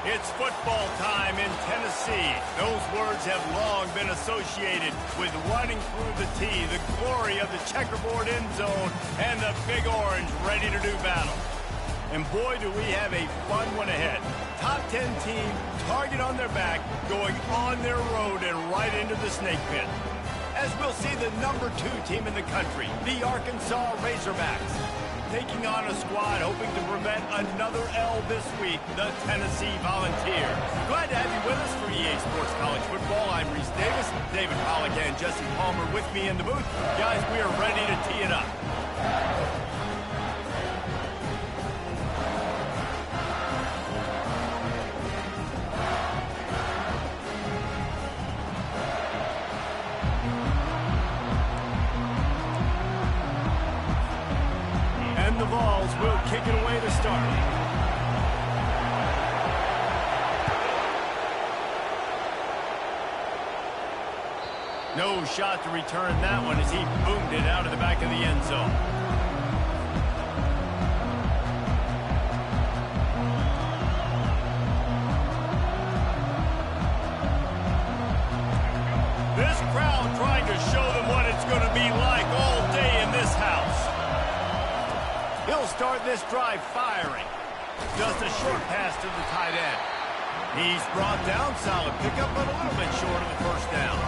It's football time in Tennessee. Those words have long been associated with running through the tee, the glory of the checkerboard end zone, and the Big Orange ready to do battle. And boy, do we have a fun one ahead. Top 10 team, target on their back, going on their road and right into the snake pit. As we'll see the number 2 team in the country, the Arkansas Razorbacks, taking on a squad hoping to prevent another L this week, the Tennessee Volunteers. Glad to have you with us for EA Sports College Football. I'm Reese Davis, David Pollack and Jesse Palmer with me in the booth. Guys, we are ready to tee it up. And the Vols will kick it away to start. No shot to return that one as he boomed it out of the back of the end zone. This crowd trying to show them what it's going to be like all day in this house. He'll start this drive firing. Just a short pass to the tight end. He's brought down, solid pickup, but a little bit short of the first down.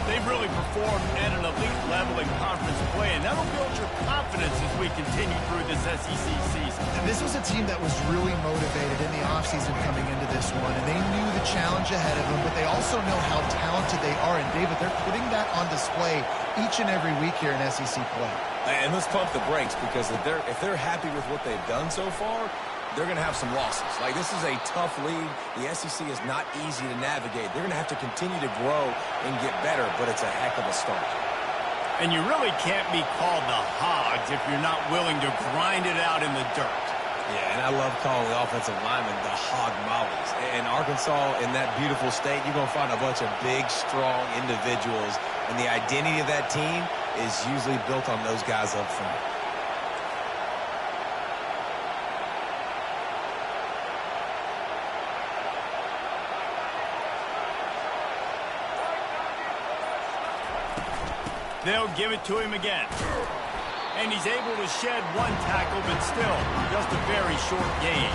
They've really performed at an elite level in conference play, and that'll build your confidence as we continue through this SEC season. And this was a team that was really motivated in the offseason coming into this one, and they knew the challenge ahead of them, but they also know how talented they are. And, David, they're putting that on display each and every week here in SEC play. And let's pump the brakes, because if they're happy with what they've done so far, they're going to have some losses. Like, this is a tough league. The SEC is not easy to navigate. They're going to have to continue to grow and get better, but it's a heck of a start. And you really can't be called the Hogs if you're not willing to grind it out in the dirt. Yeah, and I love calling the offensive linemen the hog mollies. In Arkansas, in that beautiful state, you're going to find a bunch of big, strong individuals, and the identity of that team is usually built on those guys up front. They'll give it to him again. And he's able to shed one tackle, but still, just a very short gain.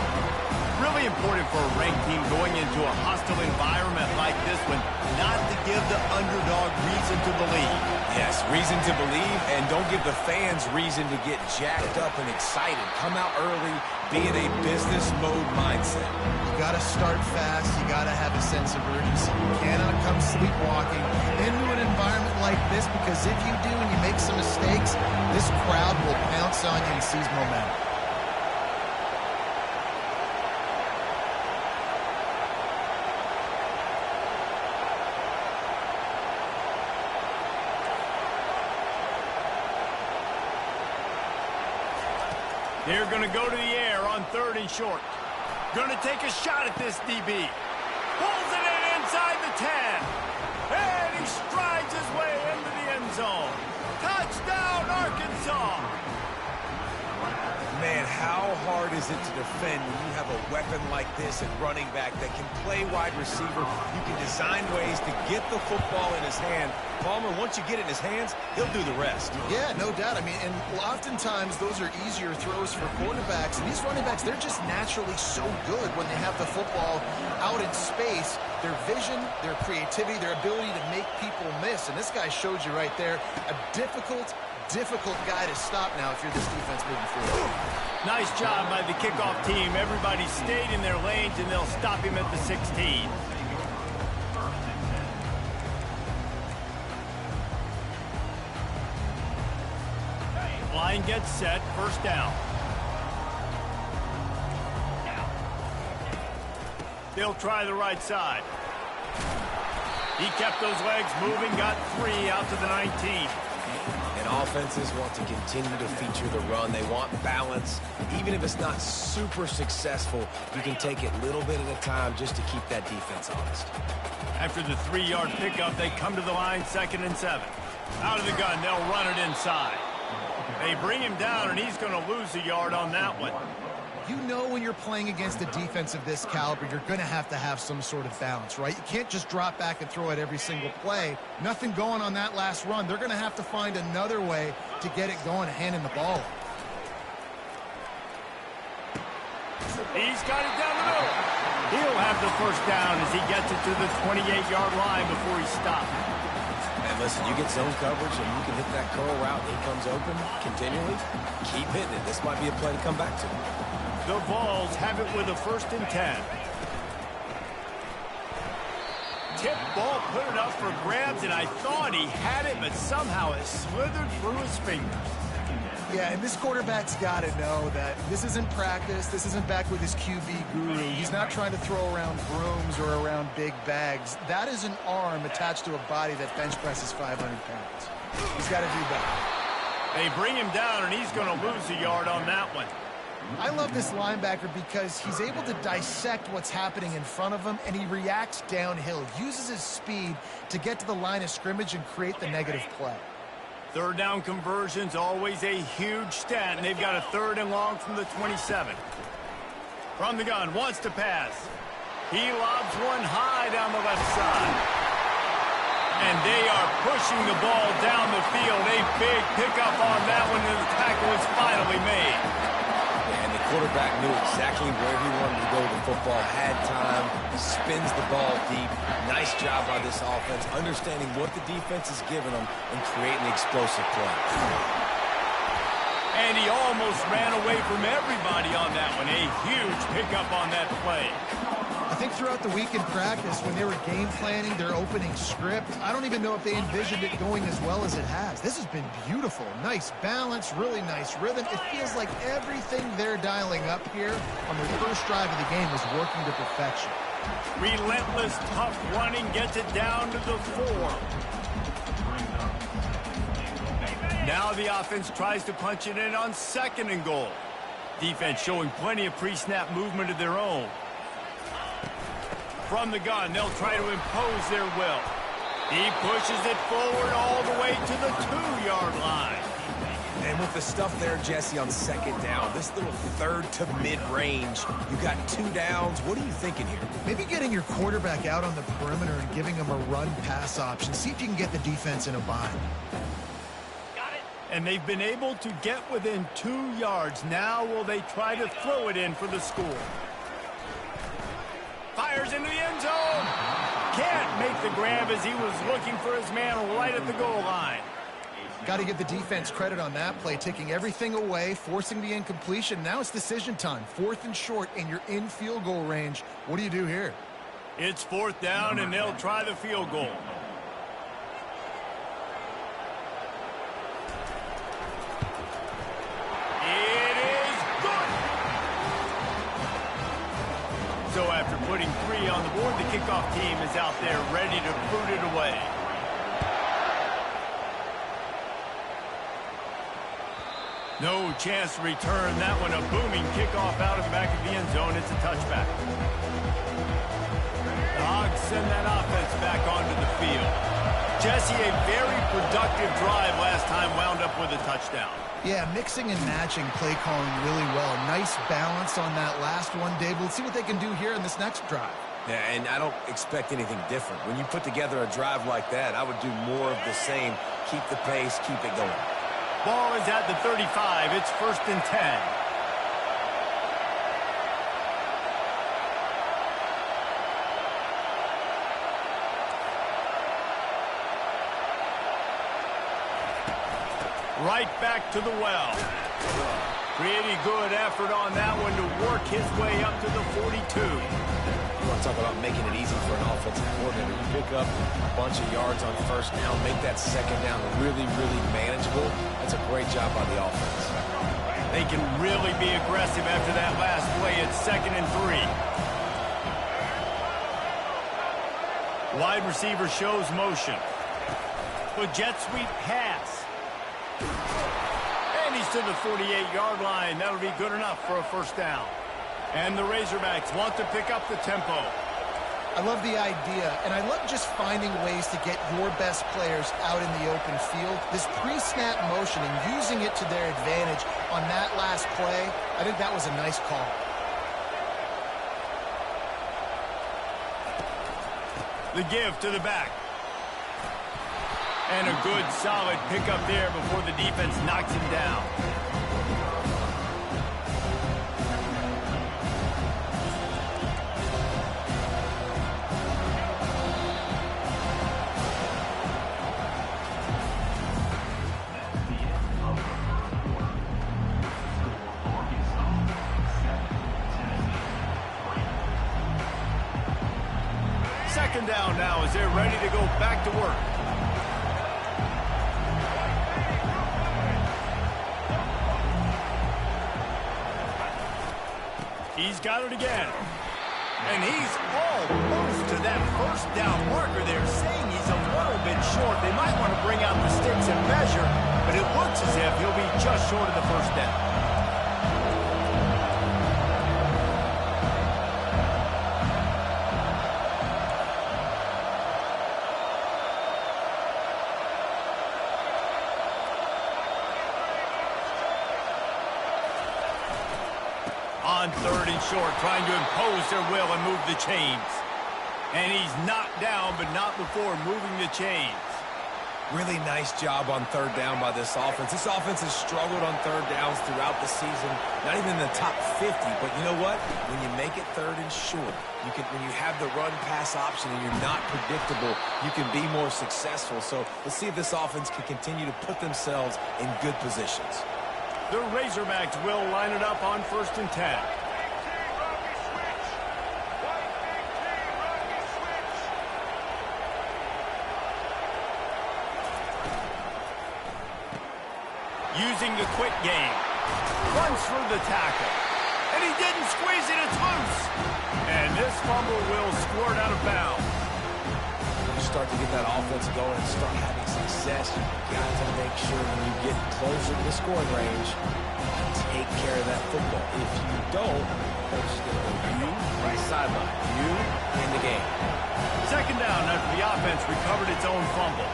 Really important for a ranked team going into a hostile environment like this one, not to give the underdog reason to believe. Yes, reason to believe, and don't give the fans reason to get jacked up and excited. Come out early, be in a business mode mindset. You got to start fast. You got to have a sense of urgency. You cannot come sleepwalking into an environment like this, because if you do and you make some mistakes, this crowd will pounce on you and seize momentum. They're going to go to the air on 3rd and short. Going to take a shot at this DB. Pulls it in inside the 10. And he strides his way into the end zone. Touchdown, Arkansas. Man, how hard is it to defend when you have a weapon like this at running back that can play wide receiver? You can design ways to get the football in his hand. Palmer, once you get it in his hands, he'll do the rest. Yeah, no doubt. I mean, and oftentimes those are easier throws for quarterbacks. And these running backs, they're just naturally so good when they have the football out in space. Their vision, their creativity, their ability to make people miss. And this guy showed you right there a difficult guy to stop now if you're this defense moving forward. Nice job by the kickoff team. Everybody stayed in their lanes, and they'll stop him at the 16. Line gets set, first down. They'll try the right side. He kept those legs moving, got 3 out to the 19. And offenses want to continue to feature the run. They want balance. Even if it's not super successful, you can take it little bit at a time just to keep that defense honest. After the 3-yard pickup, they come to the line, 2nd and 7. Out of the gun, they'll run it inside. They bring him down, and he's going to lose a yard on that one. You know when you're playing against a defense of this caliber, you're going to have some sort of balance, right? You can't just drop back and throw it every single play. Nothing going on that last run. They're going to have to find another way to get it going, handing the ball off. He's got it down the middle. He'll have the first down as he gets it to the 28-yard line before he stops. And listen, you get zone coverage and you can hit that curl route and he comes open continually. Keep hitting it. This might be a play to come back to. The Vols have it with a 1st and 10. Tip ball, put it up for grabs, and I thought he had it, but somehow it slithered through his fingers. Yeah, and this quarterback's got to know that this isn't practice. This isn't back with his QB guru. He's not trying to throw around brooms or around big bags. That is an arm attached to a body that bench presses 500 pounds. He's got to do better. They bring him down, and he's going to lose a yard on that one. I love this linebacker because he's able to dissect what's happening in front of him, and he reacts downhill, uses his speed to get to the line of scrimmage and create the negative play. 3rd down conversion's always a huge stat, and they've got a 3rd and long from the 27. From the gun, wants to pass. He lobs one high down the left side. And they are pushing the ball down the field. A big pickup on that one, and the tackle is finally made. And the quarterback knew exactly where he wanted to go with the football, had time, spins the ball deep. Nice job by this offense, understanding what the defense is giving them and creating the explosive play. And he almost ran away from everybody on that one. A huge pickup on that play. I think throughout the week in practice, when they were game planning their opening script, I don't even know if they envisioned it going as well as it has. This has been beautiful. Nice balance, really nice rhythm. It feels like everything they're dialing up here on their first drive of the game is working to perfection. Relentless, tough running gets it down to the 4. Now the offense tries to punch it in on 2nd and goal. Defense showing plenty of pre-snap movement of their own. From the gun, they'll try to impose their will. He pushes it forward all the way to the 2-yard line. And with the stuff there, Jesse, on 2nd down, this little 3rd to mid-range, you got 2 downs. What are you thinking here? Maybe getting your quarterback out on the perimeter and giving him a run-pass option. See if you can get the defense in a bind. And they've been able to get within 2 yards. Now will they try to throw it in for the score? Fires into the end zone. Can't make the grab as he was looking for his man right at the goal line. Got to give the defense credit on that play, taking everything away, forcing the incompletion. Now it's decision time. 4th and short, and you're in field goal range. What do you do here? It's 4th down, and they'll try the field goal. So after putting 3 on the board, the kickoff team is out there ready to boot it away. No chance to return that one. A booming kickoff out of the back of the end zone. It's a touchback. The Hogs send that offense back onto the field. Jesse, a very productive drive last time, wound up with a touchdown. Yeah, mixing and matching play calling really well. Nice balance on that last one, Dave. Let's see what they can do here in this next drive. Yeah, and I don't expect anything different. When you put together a drive like that, I would do more of the same. Keep the pace, keep it going. Ball is at the 35. It's 1st and 10. Right back to the well. Pretty good effort on that one to work his way up to the 42. You want to talk about making it easy for an offensive coordinator. You pick up a bunch of yards on 1st down, make that 2nd down really, really manageable. That's a great job by the offense. They can really be aggressive after that last play. It's 2nd and 3. Wide receiver shows motion. With jet sweep pass. And he's to the 48-yard line. That'll be good enough for a 1st down. And the Razorbacks want to pick up the tempo. I love the idea, and I love just finding ways to get your best players out in the open field. This pre-snap motion and using it to their advantage on that last play, I think that was a nice call. The give to the back. And a good, solid pickup there before the defense knocks him down. Second down now as they're ready to go back to work. He's got it again. And he's almost to that first down marker there, saying he's a little bit short. They might want to bring out the sticks and measure, but it looks as if he'll be just short of the first down. On third and short, trying to impose their will and move the chains. And he's knocked down, but not before moving the chains. Really nice job on third down by this offense. This offense has struggled on third downs throughout the season. Not even in the top 50, but you know what? When you make it third and short, when you have the run-pass option and you're not predictable, you can be more successful. So let's see if this offense can continue to put themselves in good positions. The Razorbacks will line it up on 1st and 10. Using the quick game. Runs through the tackle. And he didn't squeeze it, it's loose. And this fumble will squirt out of bounds. You start to get that offense going and start having success, you've got to make sure when you get closer to the scoring range, take care of that football. If you don't, coach is going to go you on the sideline, you in the game. Second down after the offense recovered its own fumble.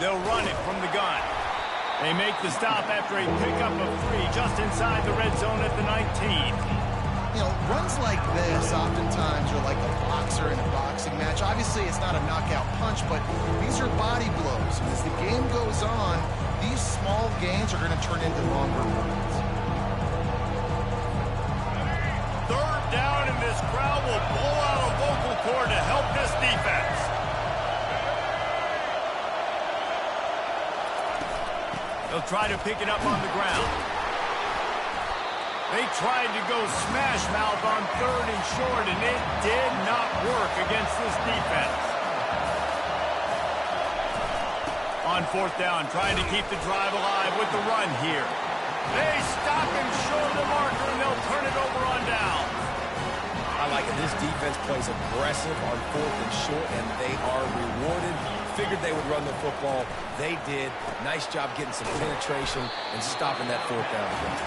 They'll run it from the gun. They make the stop after a pickup of 3 just inside the red zone at the 19. You know, runs like this oftentimes are like a boxer in a boxing match. Obviously, it's not a knockout punch, but these are body blows. And as the game goes on, these small gains are going to turn into longer runs. Third down, and this crowd will blow out a vocal cord to help this defense. They'll try to pick it up on the ground. They tried to go smash mouth on third and short, and it did not work against this defense. On 4th down, trying to keep the drive alive with the run here. They stop him short of the marker, and they'll turn it over on down. I like it. This defense plays aggressive on 4th and short, and they are rewarded. Figured they would run the football. They did. Nice job getting some penetration and stopping that 4th down again.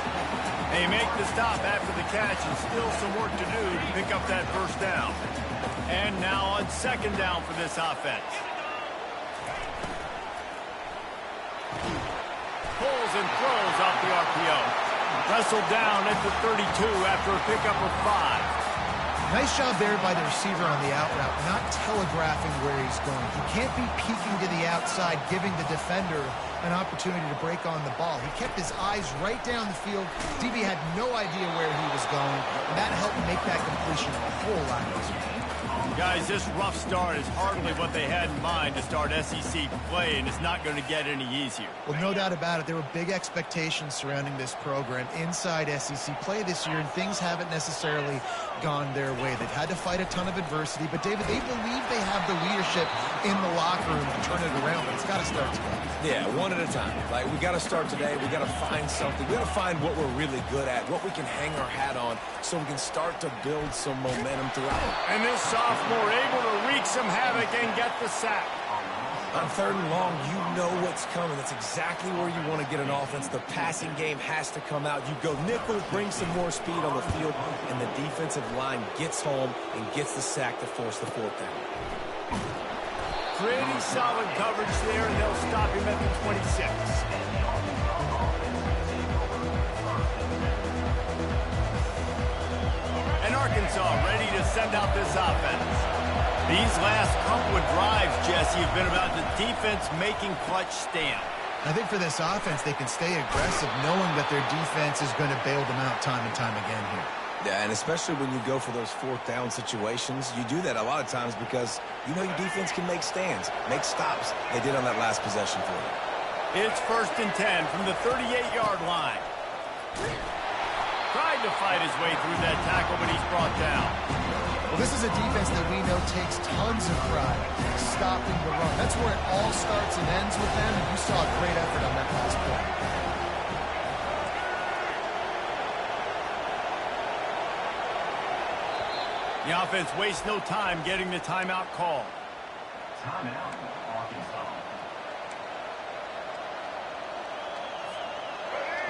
They make the stop after the catch, and still some work to do to pick up that first down. And now on 2nd down for this offense. Pulls and throws off the RPO. Wrestled down at the 32 after a pickup of 5. Nice job there by the receiver on the out route, not telegraphing where he's going. He can't be peeking to the outside, giving the defender an opportunity to break on the ball. He kept his eyes right down the field. DB had no idea where he was going, and that helped make that completion a whole lot easier. Guys, this rough start is hardly what they had in mind to start SEC play, and it's not going to get any easier. Well, no doubt about it. There were big expectations surrounding this program inside SEC play this year, and things haven't necessarily gone their way. They've had to fight a ton of adversity, but, David, they believe they have the leadership in the locker room to turn it around, but it's got to start today. Yeah, one at a time. Like, we got to start today. We got to find something. We got to find what we're really good at, what we can hang our hat on, so we can start to build some momentum throughout. And this sophomore able to wreak some havoc and get the sack. On 3rd and long, you know what's coming. That's exactly where you want to get an offense. The passing game has to come out. You go nickel, bring some more speed on the field, and the defensive line gets home and gets the sack to force the 4th down. Pretty solid coverage there, and they'll stop him at the 26. And Arkansas ready to send out this offense. These last couple of drives, Jesse, have been about the defense making clutch stand. I think for this offense, they can stay aggressive knowing that their defense is going to bail them out time and time again here. Yeah, and especially when you go for those 4th down situations, you do that a lot of times because you know your defense can make stands, make stops. They did on that last possession for you. It's 1st and 10 from the 38-yard line. Tried to fight his way through that tackle, but he's brought down. Well, this is a defense that we know takes tons of pride stopping the run. That's where it all starts and ends with them, and you saw a great effort on that last play. The offense wastes no time getting the timeout call. Timeout, Arkansas.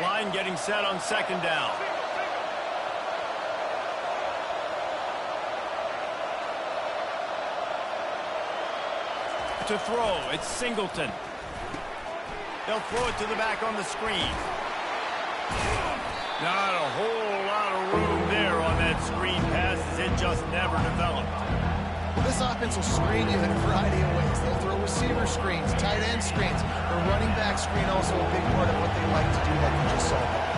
Line getting set on 2nd down. To throw, it's Singleton. They'll throw it to the back on the screen. Not a whole lot of room there on that screen pass as it just never developed. Well, this offense will screen you in a variety of ways. They'll throw receiver screens, tight end screens. The running back screen also a big part of what they like to do that you just saw.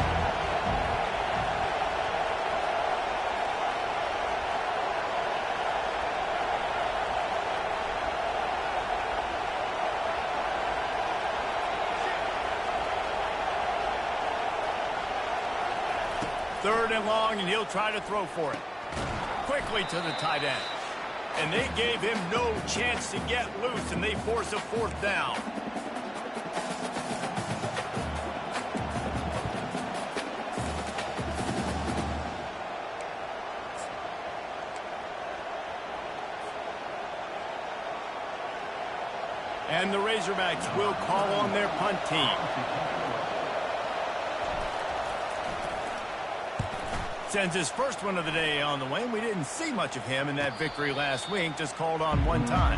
Third and long, and he'll try to throw for it. Quickly to the tight end. And they gave him no chance to get loose, and they force a 4th down. And the Razorbacks will call on their punt team. Sends his first one of the day on the way. We didn't see much of him in that victory last week, just called on one time.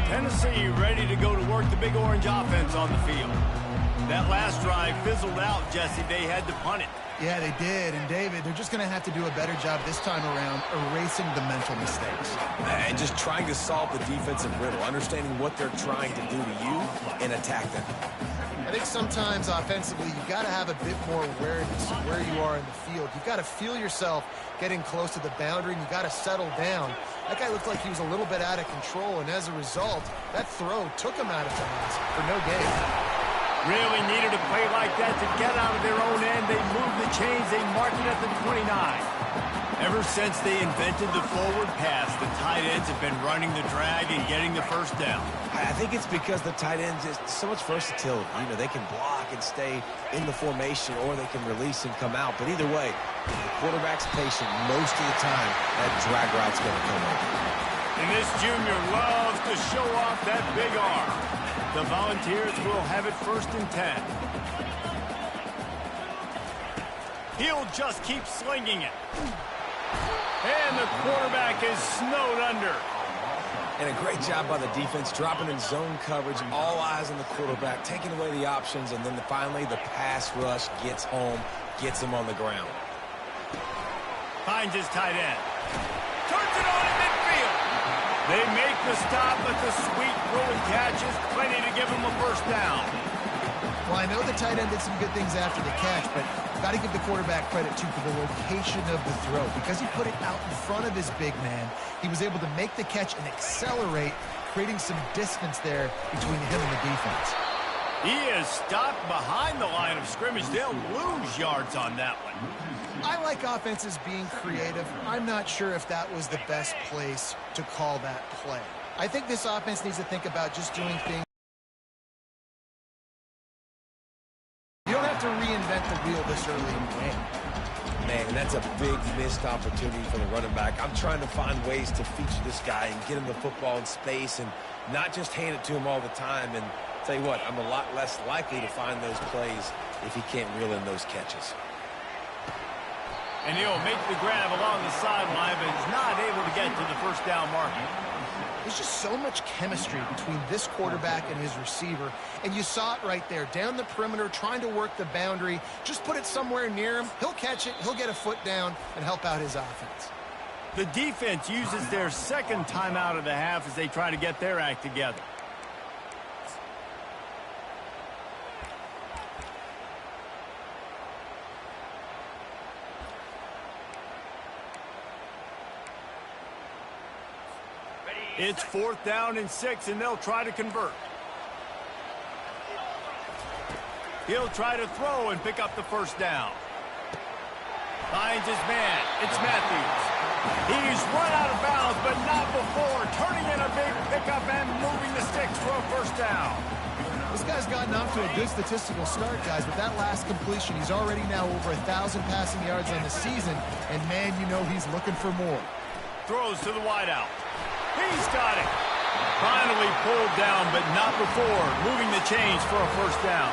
Tennessee ready to go to work the Big Orange offense on the field. That last drive fizzled out, Jesse. They had to punt it. Yeah, they did. And, David, they're just going to have to do a better job this time around erasing the mental mistakes. And just trying to solve the defensive riddle, understanding what they're trying to do to you and attack them. I think sometimes offensively you've got to have a bit more awareness of where you are in the field. You've got to feel yourself getting close to the boundary, and you've got to settle down. That guy looked like he was a little bit out of control, and as a result, that throw took him out of bounds for no gain. Really needed a play like that to get out of their own end. They moved the chains. They marked it at the 29. Ever since they invented the forward pass, the tight ends have been running the drag and getting the 1st down. I think it's because the tight ends is so much versatility. You know, they can block and stay in the formation, or they can release and come out. But either way, the quarterback's patient most of the time. That drag route's going to come over. And this junior loves to show off that big arm. The Volunteers will have it 1st and 10. He'll just keep slinging it. And the quarterback is snowed under. And a great job by the defense, dropping in zone coverage, all eyes on the quarterback, taking away the options, and then finally the pass rush gets home, gets him on the ground. Finds his tight end. Turns it on in midfield. They make the stop, but the sweet throw and catch is plenty to give him a 1st down. Well, I know the tight end did some good things after the catch, but got to give the quarterback credit, too, for the location of the throw. Because he put it out in front of his big man, he was able to make the catch and accelerate, creating some distance there between him and the defense. He is stopped behind the line of scrimmage. They'll lose yards on that one. I like offenses being creative. I'm not sure if that was the best place to call that play. I think this offense needs to think about just doing things. You don't have to reinvent reinvent the wheel this early in the game. Man, that's a big missed opportunity for the running back. I'm trying to find ways to feature this guy and get him the football in space and not just hand it to him all the time. And tell you what, I'm a lot less likely to find those plays if he can't reel in those catches. And he'll make the grab along the sideline, but is not able to get to the first down marker. There's just so much chemistry between this quarterback and his receiver, and you saw it right there, down the perimeter, trying to work the boundary. Just put it somewhere near him. He'll catch it, he'll get a foot down, and help out his offense. The defense uses their second timeout of the half as they try to get their act together. It's 4th down and 6, and they'll try to convert. He'll try to throw and pick up the first down. Finds his man. It's Matthews. He's run out of bounds, but not before. Turning in a big pickup and moving the sticks for a first down. This guy's gotten off to a good statistical start, guys, but that last completion, he's already now over 1,000 passing yards on the season, and man, you know he's looking for more. Throws to the wideout. He's got it. Finally pulled down, but not before. Moving the chains for a first down.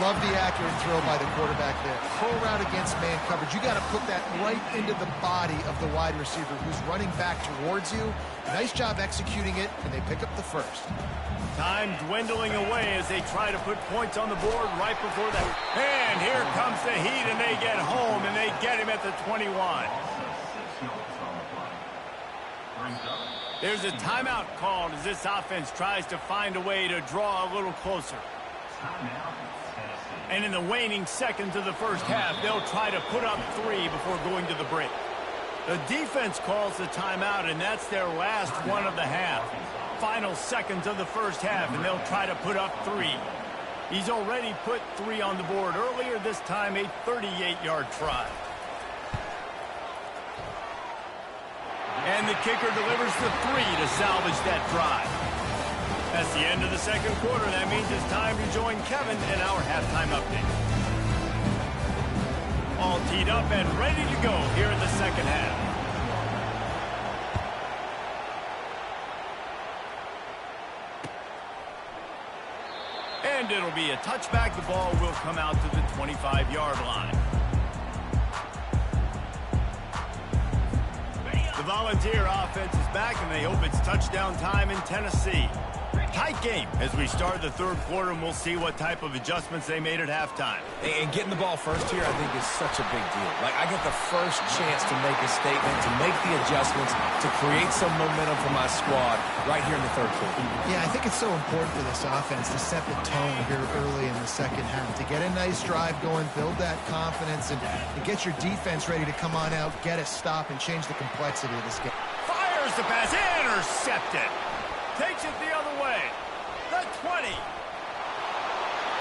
Love the accurate throw by the quarterback there. Pull route against man coverage. You got to put that right into the body of the wide receiver who's running back towards you. Nice job executing it, and they pick up the first. Time dwindling away as they try to put points on the board right before that. And here comes the heat, and they get home, and they get him at the 21. There's a timeout called as this offense tries to find a way to draw a little closer. And in the waning seconds of the first half, they'll try to put up 3 before going to the break. The defense calls the timeout, and that's their last one of the half. Final seconds of the first half, and they'll try to put up 3. He's already put 3 on the board earlier, this time a 38-yard try. And the kicker delivers the 3 to salvage that drive. That's the end of the second quarter. That means it's time to join Kevin in our halftime update. All teed up and ready to go here in the second half. And it'll be a touchback. The ball will come out to the 25-yard line. The Volunteer offense is back, and they hope it's touchdown time in Tennessee. Tight game as we start the third quarter, and we'll see what type of adjustments they made at halftime. And getting the ball first here, I think, is such a big deal. Like, I get the first chance to make a statement, to make the adjustments, to create some momentum for my squad right here in the third quarter. Yeah, I think it's so important for this offense to set the tone here early in the second half, to get a nice drive going, build that confidence, and get your defense ready to come on out, get a stop, and change the complexity of this game. Fires the pass, intercepted. Takes it the other way. The 20.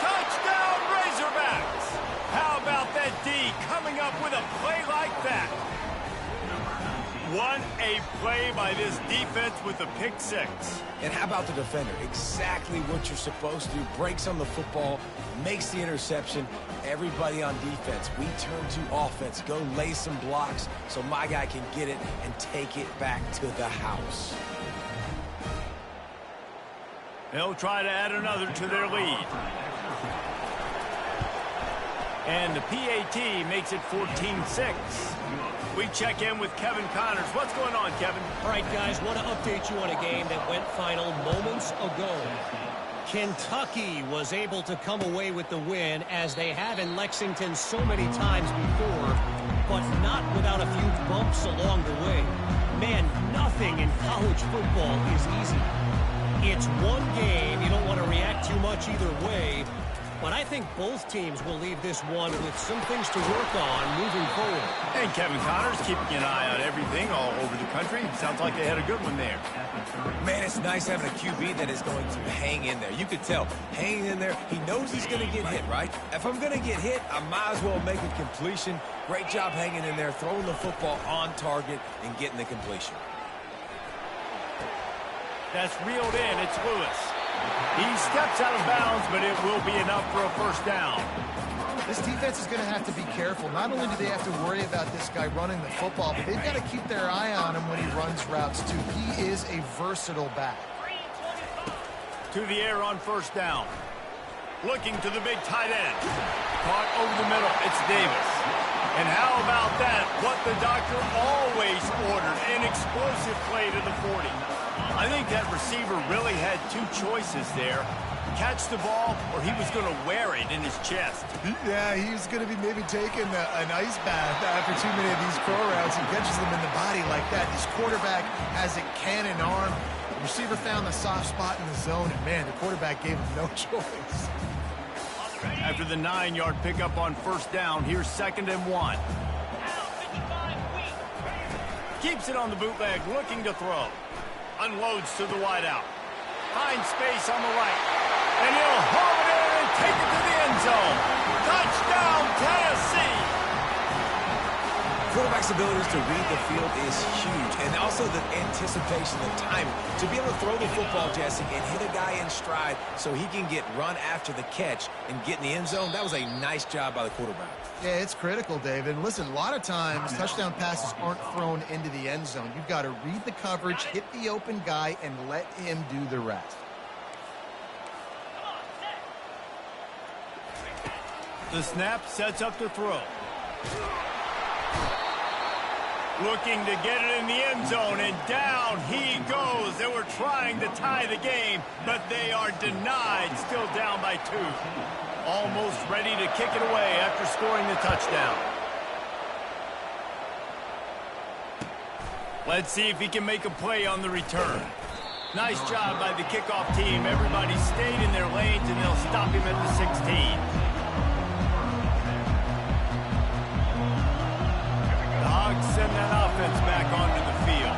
Touchdown, Razorbacks. How about that D coming up with a play like that? What a play by this defense with the pick 6. And how about the defender? Exactly what you're supposed to do. Breaks on the football, makes the interception. Everybody on defense, we turn to offense. Go lay some blocks so my guy can get it and take it back to the house. They'll try to add another to their lead. And the PAT makes it 14-6. We check in with Kevin Connors. What's going on, Kevin? All right, guys, want to update you on a game that went final moments ago. Kentucky was able to come away with the win, as they have in Lexington so many times before, but not without a few bumps along the way. Man, nothing in college football is easy. It's one game. You don't want to react too much either way. But I think both teams will leave this one with some things to work on moving forward. And Kevin Connors keeping an eye on everything all over the country. Sounds like they had a good one there. Man, it's nice having a QB that is going to hang in there. You could tell, hanging in there, he knows he's going to get hit, right? If I'm going to get hit, I might as well make a completion. Great job hanging in there, throwing the football on target and getting the completion. That's reeled in. It's Lewis. He steps out of bounds, but it will be enough for a first down. This defense is going to have to be careful. Not only do they have to worry about this guy running the football, but they've got to keep their eye on him when he runs routes, too. He is a versatile back. To the air on first down. Looking to the big tight end. Caught over the middle. It's Davis. And how about that? What the doctor always ordered. An explosive play to the 40. I think that receiver really had two choices there. Catch the ball, or he was going to wear it in his chest. Yeah, he's going to be maybe taking an ice bath after too many of these crow routes. He catches them in the body like that. This quarterback has a cannon arm. The receiver found the soft spot in the zone, and man, the quarterback gave him no choice. After the 9-yard pickup on first down, here's 2nd and 1. Keeps it on the bootleg, looking to throw. Unloads to the wideout. Finds space on the right. And he'll haul it in and take it to the end zone. Touchdown, Tennessee! Quarterback's abilities to read the field is huge, and also the anticipation, the timing. To be able to throw the football, Jesse, and hit a guy in stride so he can get run after the catch and get in the end zone, that was a nice job by the quarterback. Yeah, it's critical, David. And listen, a lot of times touchdown passes aren't thrown into the end zone. You've got to read the coverage, hit the open guy, and let him do the rest. The snap sets up the throw. Looking to get it in the end zone, and down he goes. They were trying to tie the game, but they are denied, still down by 2. Almost ready to kick it away after scoring the touchdown. Let's see if he can make a play on the return. Nice job by the kickoff team. Everybody stayed in their lanes, and they'll stop him at the 16. Send that offense back onto the field.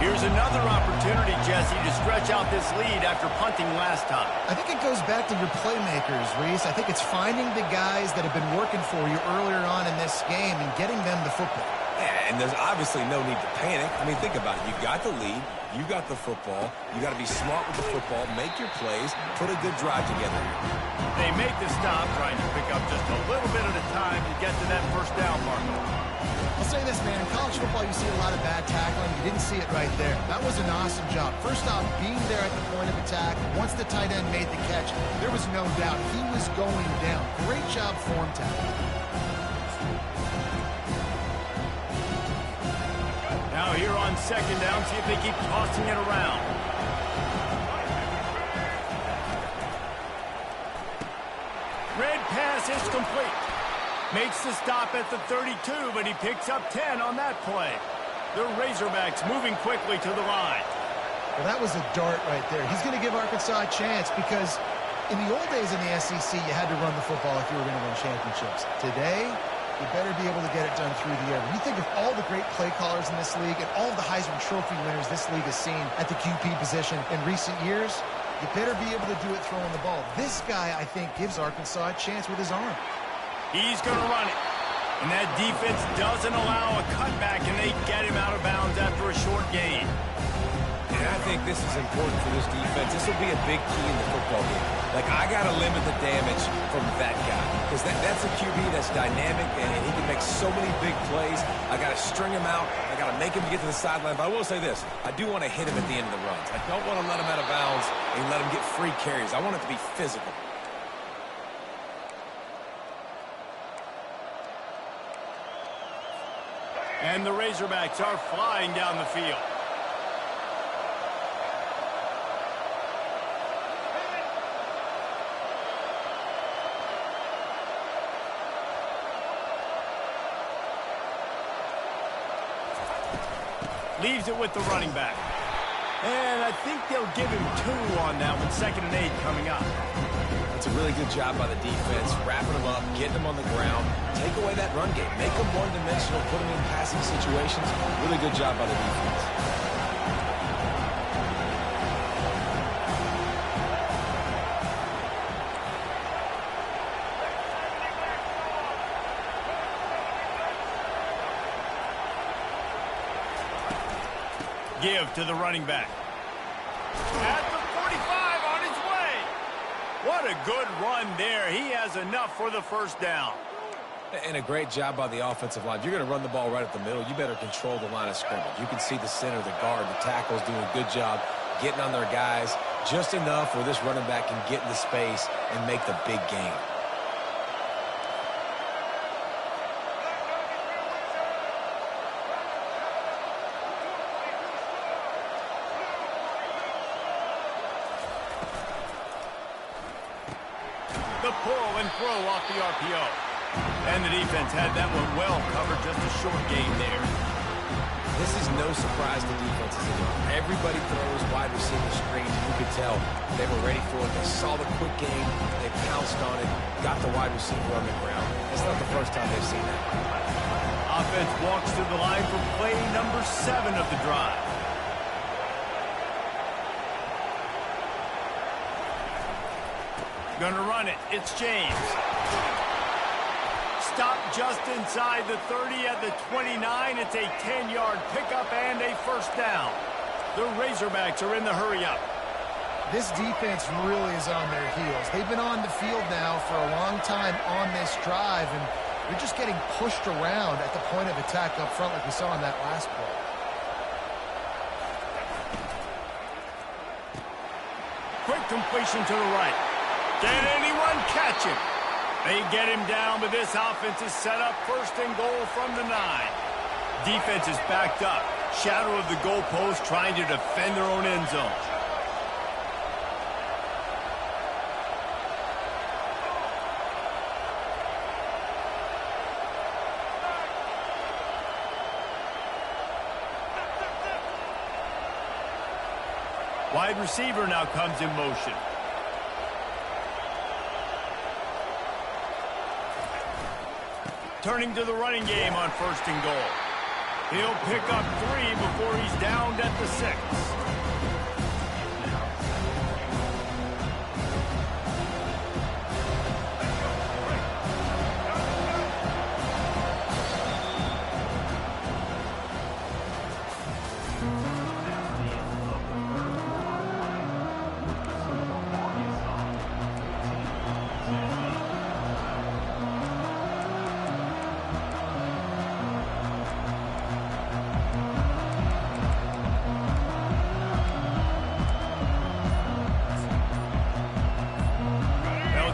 Here's another opportunity, Jesse, to stretch out this lead after punting last time. I think it goes back to your playmakers, Reese. I think it's finding the guys that have been working for you earlier on in this game and getting them the football. Yeah, and there's obviously no need to panic. I mean, think about it. You got the lead. You got the football. You got to be smart with the football, make your plays, put a good drive together. They make the stop, trying to pick up just a little bit at a time to get to that first down mark. I'll say this, man. In college football, you see a lot of bad tackling. You didn't see it right there. That was an awesome job. First off, being there at the point of attack. Once the tight end made the catch, there was no doubt he was going down. Great job form tackling. Now here on 2nd down, see if they keep tossing it around. Red pass is complete. Makes the stop at the 32, but he picks up 10 on that play. The Razorbacks moving quickly to the line. Well, that was a dart right there. He's going to give Arkansas a chance because in the old days in the SEC, you had to run the football if you were going to win championships. Today, you better be able to get it done through the air. When you think of all the great play callers in this league and all of the Heisman Trophy winners this league has seen at the QP position in recent years, you better be able to do it throwing the ball. This guy, I think, gives Arkansas a chance with his arm. He's going to run it. And that defense doesn't allow a cutback, and they get him out of bounds after a short gain. And I think this is important for this defense. This will be a big key in the football game. Like, I got to limit the damage from that guy. Because that's a QB that's dynamic, and he can make so many big plays. I got to string him out. I got to make him get to the sideline. But I will say this. I do want to hit him at the end of the runs. I don't want to let him out of bounds and let him get free carries. I want it to be physical. And the Razorbacks are flying down the field. Leaves it with the running back. And I think they'll give him 2 on that one. 2nd and 8 coming up. It's a really good job by the defense, wrapping them up, getting them on the ground, take away that run game, make them one-dimensional, put them in passing situations. Really good job by the defense. Give to the running back. At the 45 on his way. What a good run there. He has enough for the first down. And a great job by the offensive line. If you're going to run the ball right at the middle, you better control the line of scrimmage. You can see the center, the guard, the tackles doing a good job getting on their guys just enough where this running back can get into space and make the big gain. The pull and throw off the RPO. And the defense had that one well covered, just a short gain there. This is no surprise to defenses anymore. Everybody throws wide receiver screens. You could tell they were ready for it. They saw the quick game. They pounced on it, got the wide receiver on the ground. It's not the first time they've seen that. Offense walks to the line for play number 7 of the drive. Gonna run it. It's James. Stop just inside the 30 at the 29. It's a 10-yard pickup and a first down. The Razorbacks are in the hurry-up. This defense really is on their heels. They've been on the field now for a long time on this drive, and they're just getting pushed around at the point of attack up front like we saw in that last play. Quick completion to the right. Can anyone catch him? They get him down, but this offense is set up first and goal from the 9. Defense is backed up. Shadow of the goalpost trying to defend their own end zone. Wide receiver now comes in motion. Turning to the running game on first and goal. He'll pick up 3 before he's downed at the 6.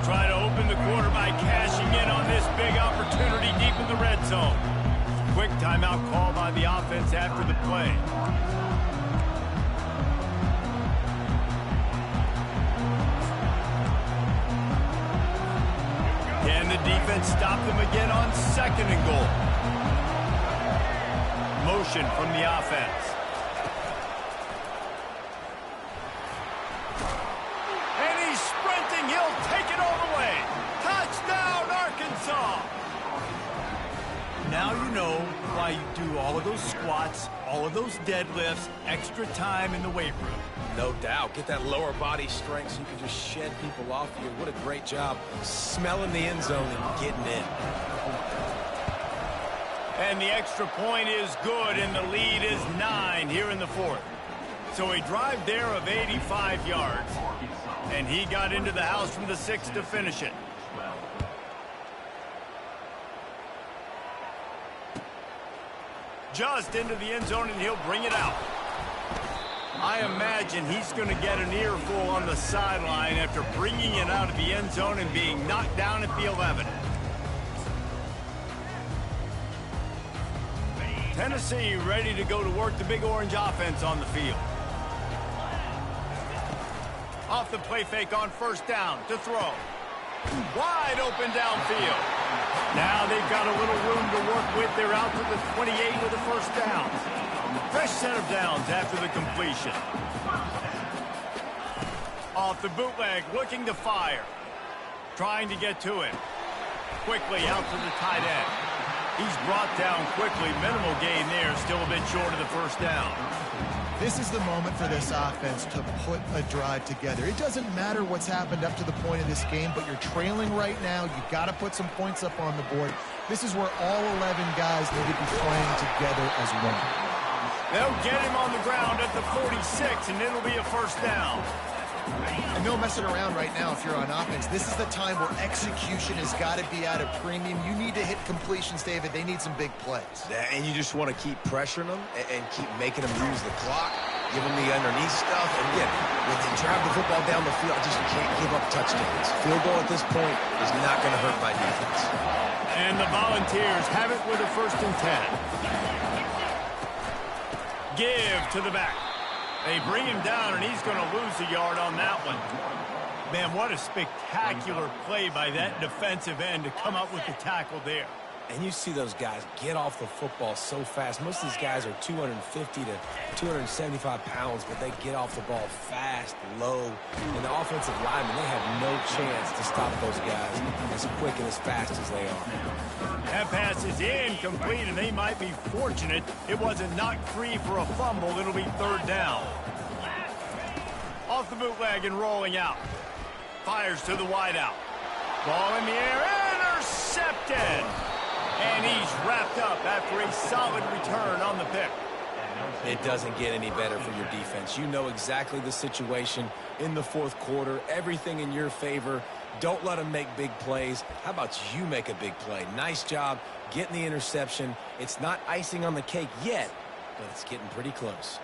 Try to open the quarter by cashing in on this big opportunity deep in the red zone. Quick timeout call by the offense after the play. Can the defense stop them again on second and goal? Motion from the offense. He'll take it all the way. Touchdown, Arkansas! Now you know why you do all of those squats, all of those deadlifts, extra time in the weight room. No doubt. Get that lower body strength so you can just shed people off you. What a great job smelling the end zone and getting in. And the extra point is good, and the lead is 9 here in the 4th. So a drive there of 85 yards. And he got into the house from the 6 to finish it. Just into the end zone, and he'll bring it out. I imagine he's going to get an earful on the sideline after bringing it out of the end zone and being knocked down at the 11. Tennessee ready to go to work the Big Orange offense on the field. Off the play fake on first down to throw. Wide open downfield. Now they've got a little room to work with. They're out to the 28 with a first down. Fresh set of downs after the completion. Off the bootleg, looking to fire. Trying to get to it. Quickly out to the tight end. He's brought down quickly. Minimal gain there, still a bit short of the first down. This is the moment for this offense to put a drive together. It doesn't matter what's happened up to the point of this game, but you're trailing right now. You've got to put some points up on the board. This is where all 11 guys need to be playing together as one. They'll get him on the ground at the 46, and it'll be a first down. And no messing around right now if you're on offense. This is the time where execution has got to be at a premium. You need to hit completions, David. They need some big plays. Yeah, and you just want to keep pressuring them and keep making them use the clock, give them the underneath stuff. And again, when they drive the football down the field, just can't give up touchdowns. Field goal at this point is not going to hurt my defense. And the Volunteers have it with a 1st and 10. Give to the back. They bring him down, and he's going to lose a yard on that one. Man, what a spectacular play by that defensive end to come up with the tackle there. And you see those guys get off the football so fast. Most of these guys are 250 to 275 pounds, but they get off the ball fast, low. And the offensive linemen, they have no chance to stop those guys as quick and as fast as they are. That pass is incomplete, and they might be fortunate it wasn't knocked free for a fumble. It'll be 3rd down. Off the bootleg and rolling out. Fires to the wideout. Ball in the air, intercepted! And he's wrapped up after a solid return on the pick. It doesn't get any better for your defense. You know exactly the situation in the 4th quarter. Everything in your favor. Don't let them make big plays. How about you make a big play? Nice job getting the interception. It's not icing on the cake yet, but it's getting pretty close.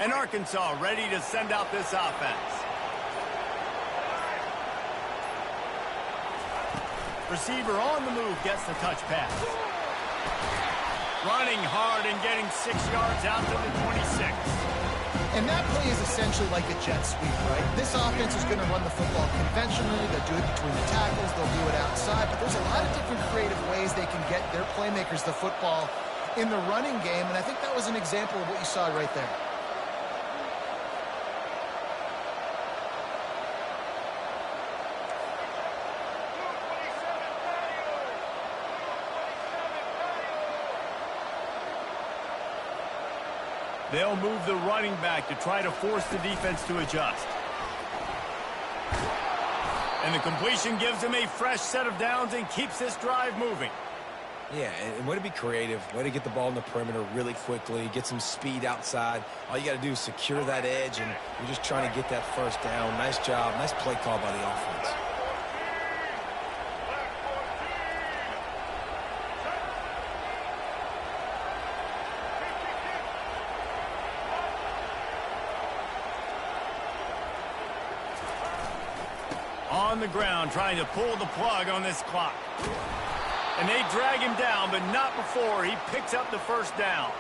And Arkansas ready to send out this offense. Receiver on the move gets the touch pass. Running hard and getting 6 yards out to the 26. And that play is essentially like a jet sweep, right? This offense is going to run the football conventionally. They'll do it between the tackles. They'll do it outside. But there's a lot of different creative ways they can get their playmakers the football in the running game. And I think that was an example of what you saw right there. They'll move the running back to try to force the defense to adjust. And the completion gives them a fresh set of downs and keeps this drive moving. Yeah, and way to be creative, way to get the ball in the perimeter really quickly, get some speed outside. All you got to do is secure that edge, and you're just trying to get that 1st down. Nice job, nice play call by the offense. On the ground, trying to pull the plug on this clock. And they drag him down, but not before he picks up the 1st down.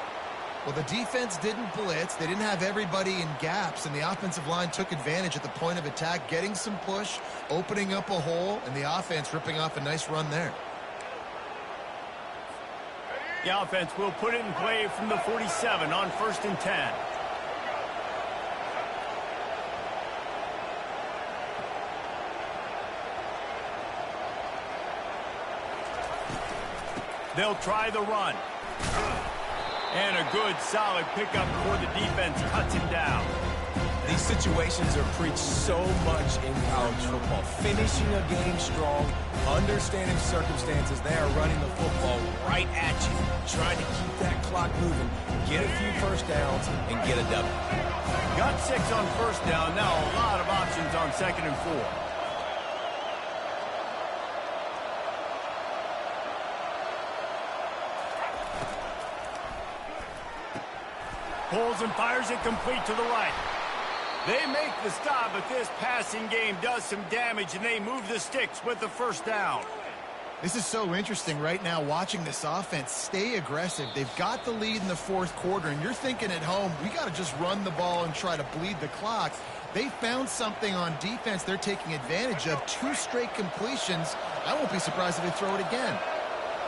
Well, the defense didn't blitz. They didn't have everybody in gaps, and the offensive line took advantage at the point of attack, getting some push, opening up a hole, and the offense ripping off a nice run there. The offense will put it in play from the 47 on 1st and 10. They'll try the run. And a good, solid pickup before the defense cuts him down. These situations are preached so much in college football. Finishing a game strong, understanding circumstances. They are running the football right at you, trying to keep that clock moving, get a few 1st downs, and get a W. Got 6 on 1st down. Now a lot of options on 2nd and 4. Pulls and fires it complete to the right. They make the stop, but this passing game does some damage, and they move the sticks with the 1st down. This is so interesting right now, watching this offense stay aggressive. They've got the lead in the 4th quarter, and you're thinking at home, we got to just run the ball and try to bleed the clock. They found something on defense they're taking advantage of. 2 straight completions. I won't be surprised if they throw it again.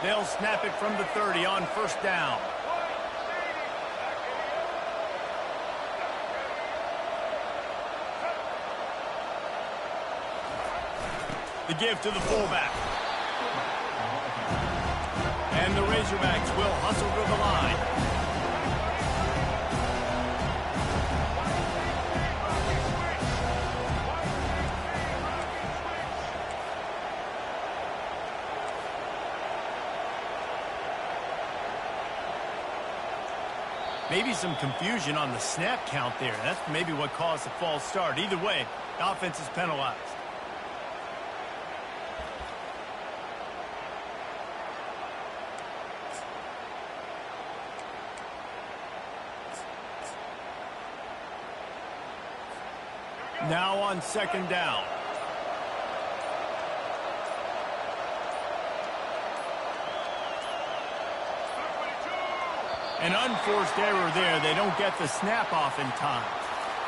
They'll snap it from the 30 on 1st down. The give to the fullback. And the Razorbacks will hustle to the line. Maybe some confusion on the snap count there. That's maybe what caused the false start. Either way, the offense is penalized. Now on second down. An unforced error there. They don't get the snap off in time.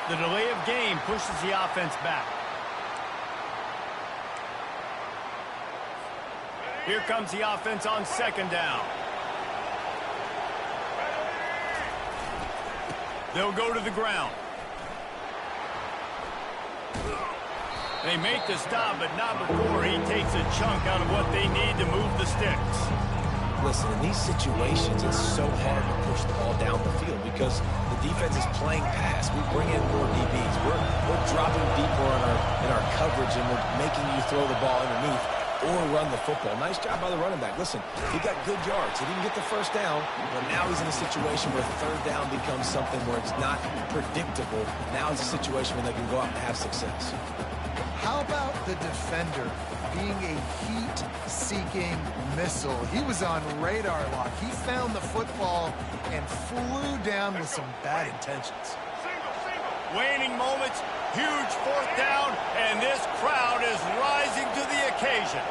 The delay of game pushes the offense back. Here comes the offense on second down. They'll go to the ground. They make the stop, but not before he takes a chunk out of what they need to move the sticks. Listen, in these situations, it's so hard to push the ball down the field because the defense is playing pass. We bring in more DBs. We're dropping deeper in our coverage, and we're making you throw the ball underneath or run the football. Nice job by the running back. Listen, he got good yards. He didn't get the first down, but now he's in a situation where third down becomes something where it's not predictable. Now it's a situation where they can go out and have success. How about the defender being a heat-seeking missile? He was on radar lock. He found the football and flew down with some bad intentions. Waning moments, huge fourth down, and this crowd is rising to the occasion.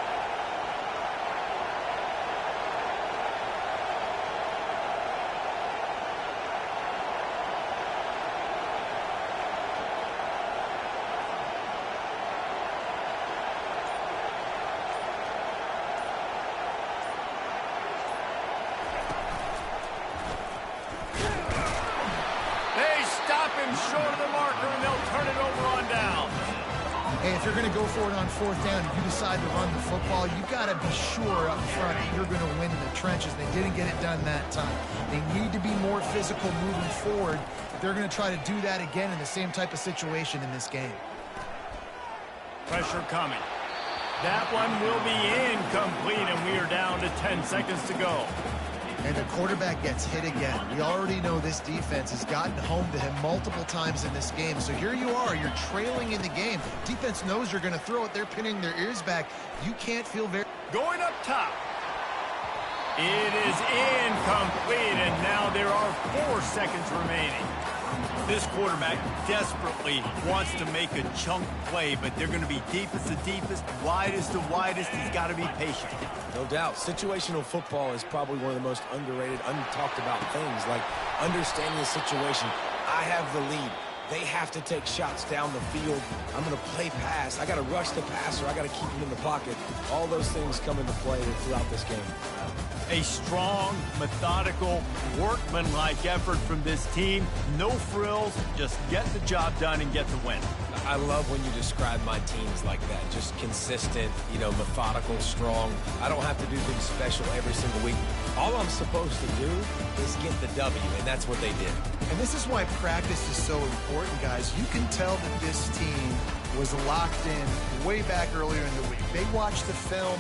Short of the marker, and they'll turn it over on down. Hey, if you're going to go for it on fourth down and you decide to run the football, you got to be sure up front that you're going to win in the trenches. They didn't get it done that time. They need to be more physical moving forward. They're going to try to do that again in the same type of situation in this game. Pressure coming. That one will be incomplete, and we are down to 10 seconds to go. And the quarterback gets hit again. We already know this defense has gotten home to him multiple times in this game. So here you are. You're trailing in the game. Defense knows you're going to throw it. They're pinning their ears back. You can't feel very... Going up top. It is incomplete, and now there are 4 seconds remaining. This quarterback desperately wants to make a chunk play, but they're going to be deepest to deepest, widest to widest. He's got to be patient. No doubt. Situational football is probably one of the most underrated, untalked about things, like understanding the situation. I have the lead. They have to take shots down the field. I'm going to play pass. I got to rush the passer. I got to keep him in the pocket. All those things come into play throughout this game. A strong, methodical, workmanlike effort from this team. No frills, just get the job done and get the win. I love when you describe my teams like that. Just consistent, methodical, strong. I don't have to do things special every single week. All I'm supposed to do is get the W, and that's what they did. And this is why practice is so important, guys. You can tell that this team was locked in way back earlier in the week. They watched the film.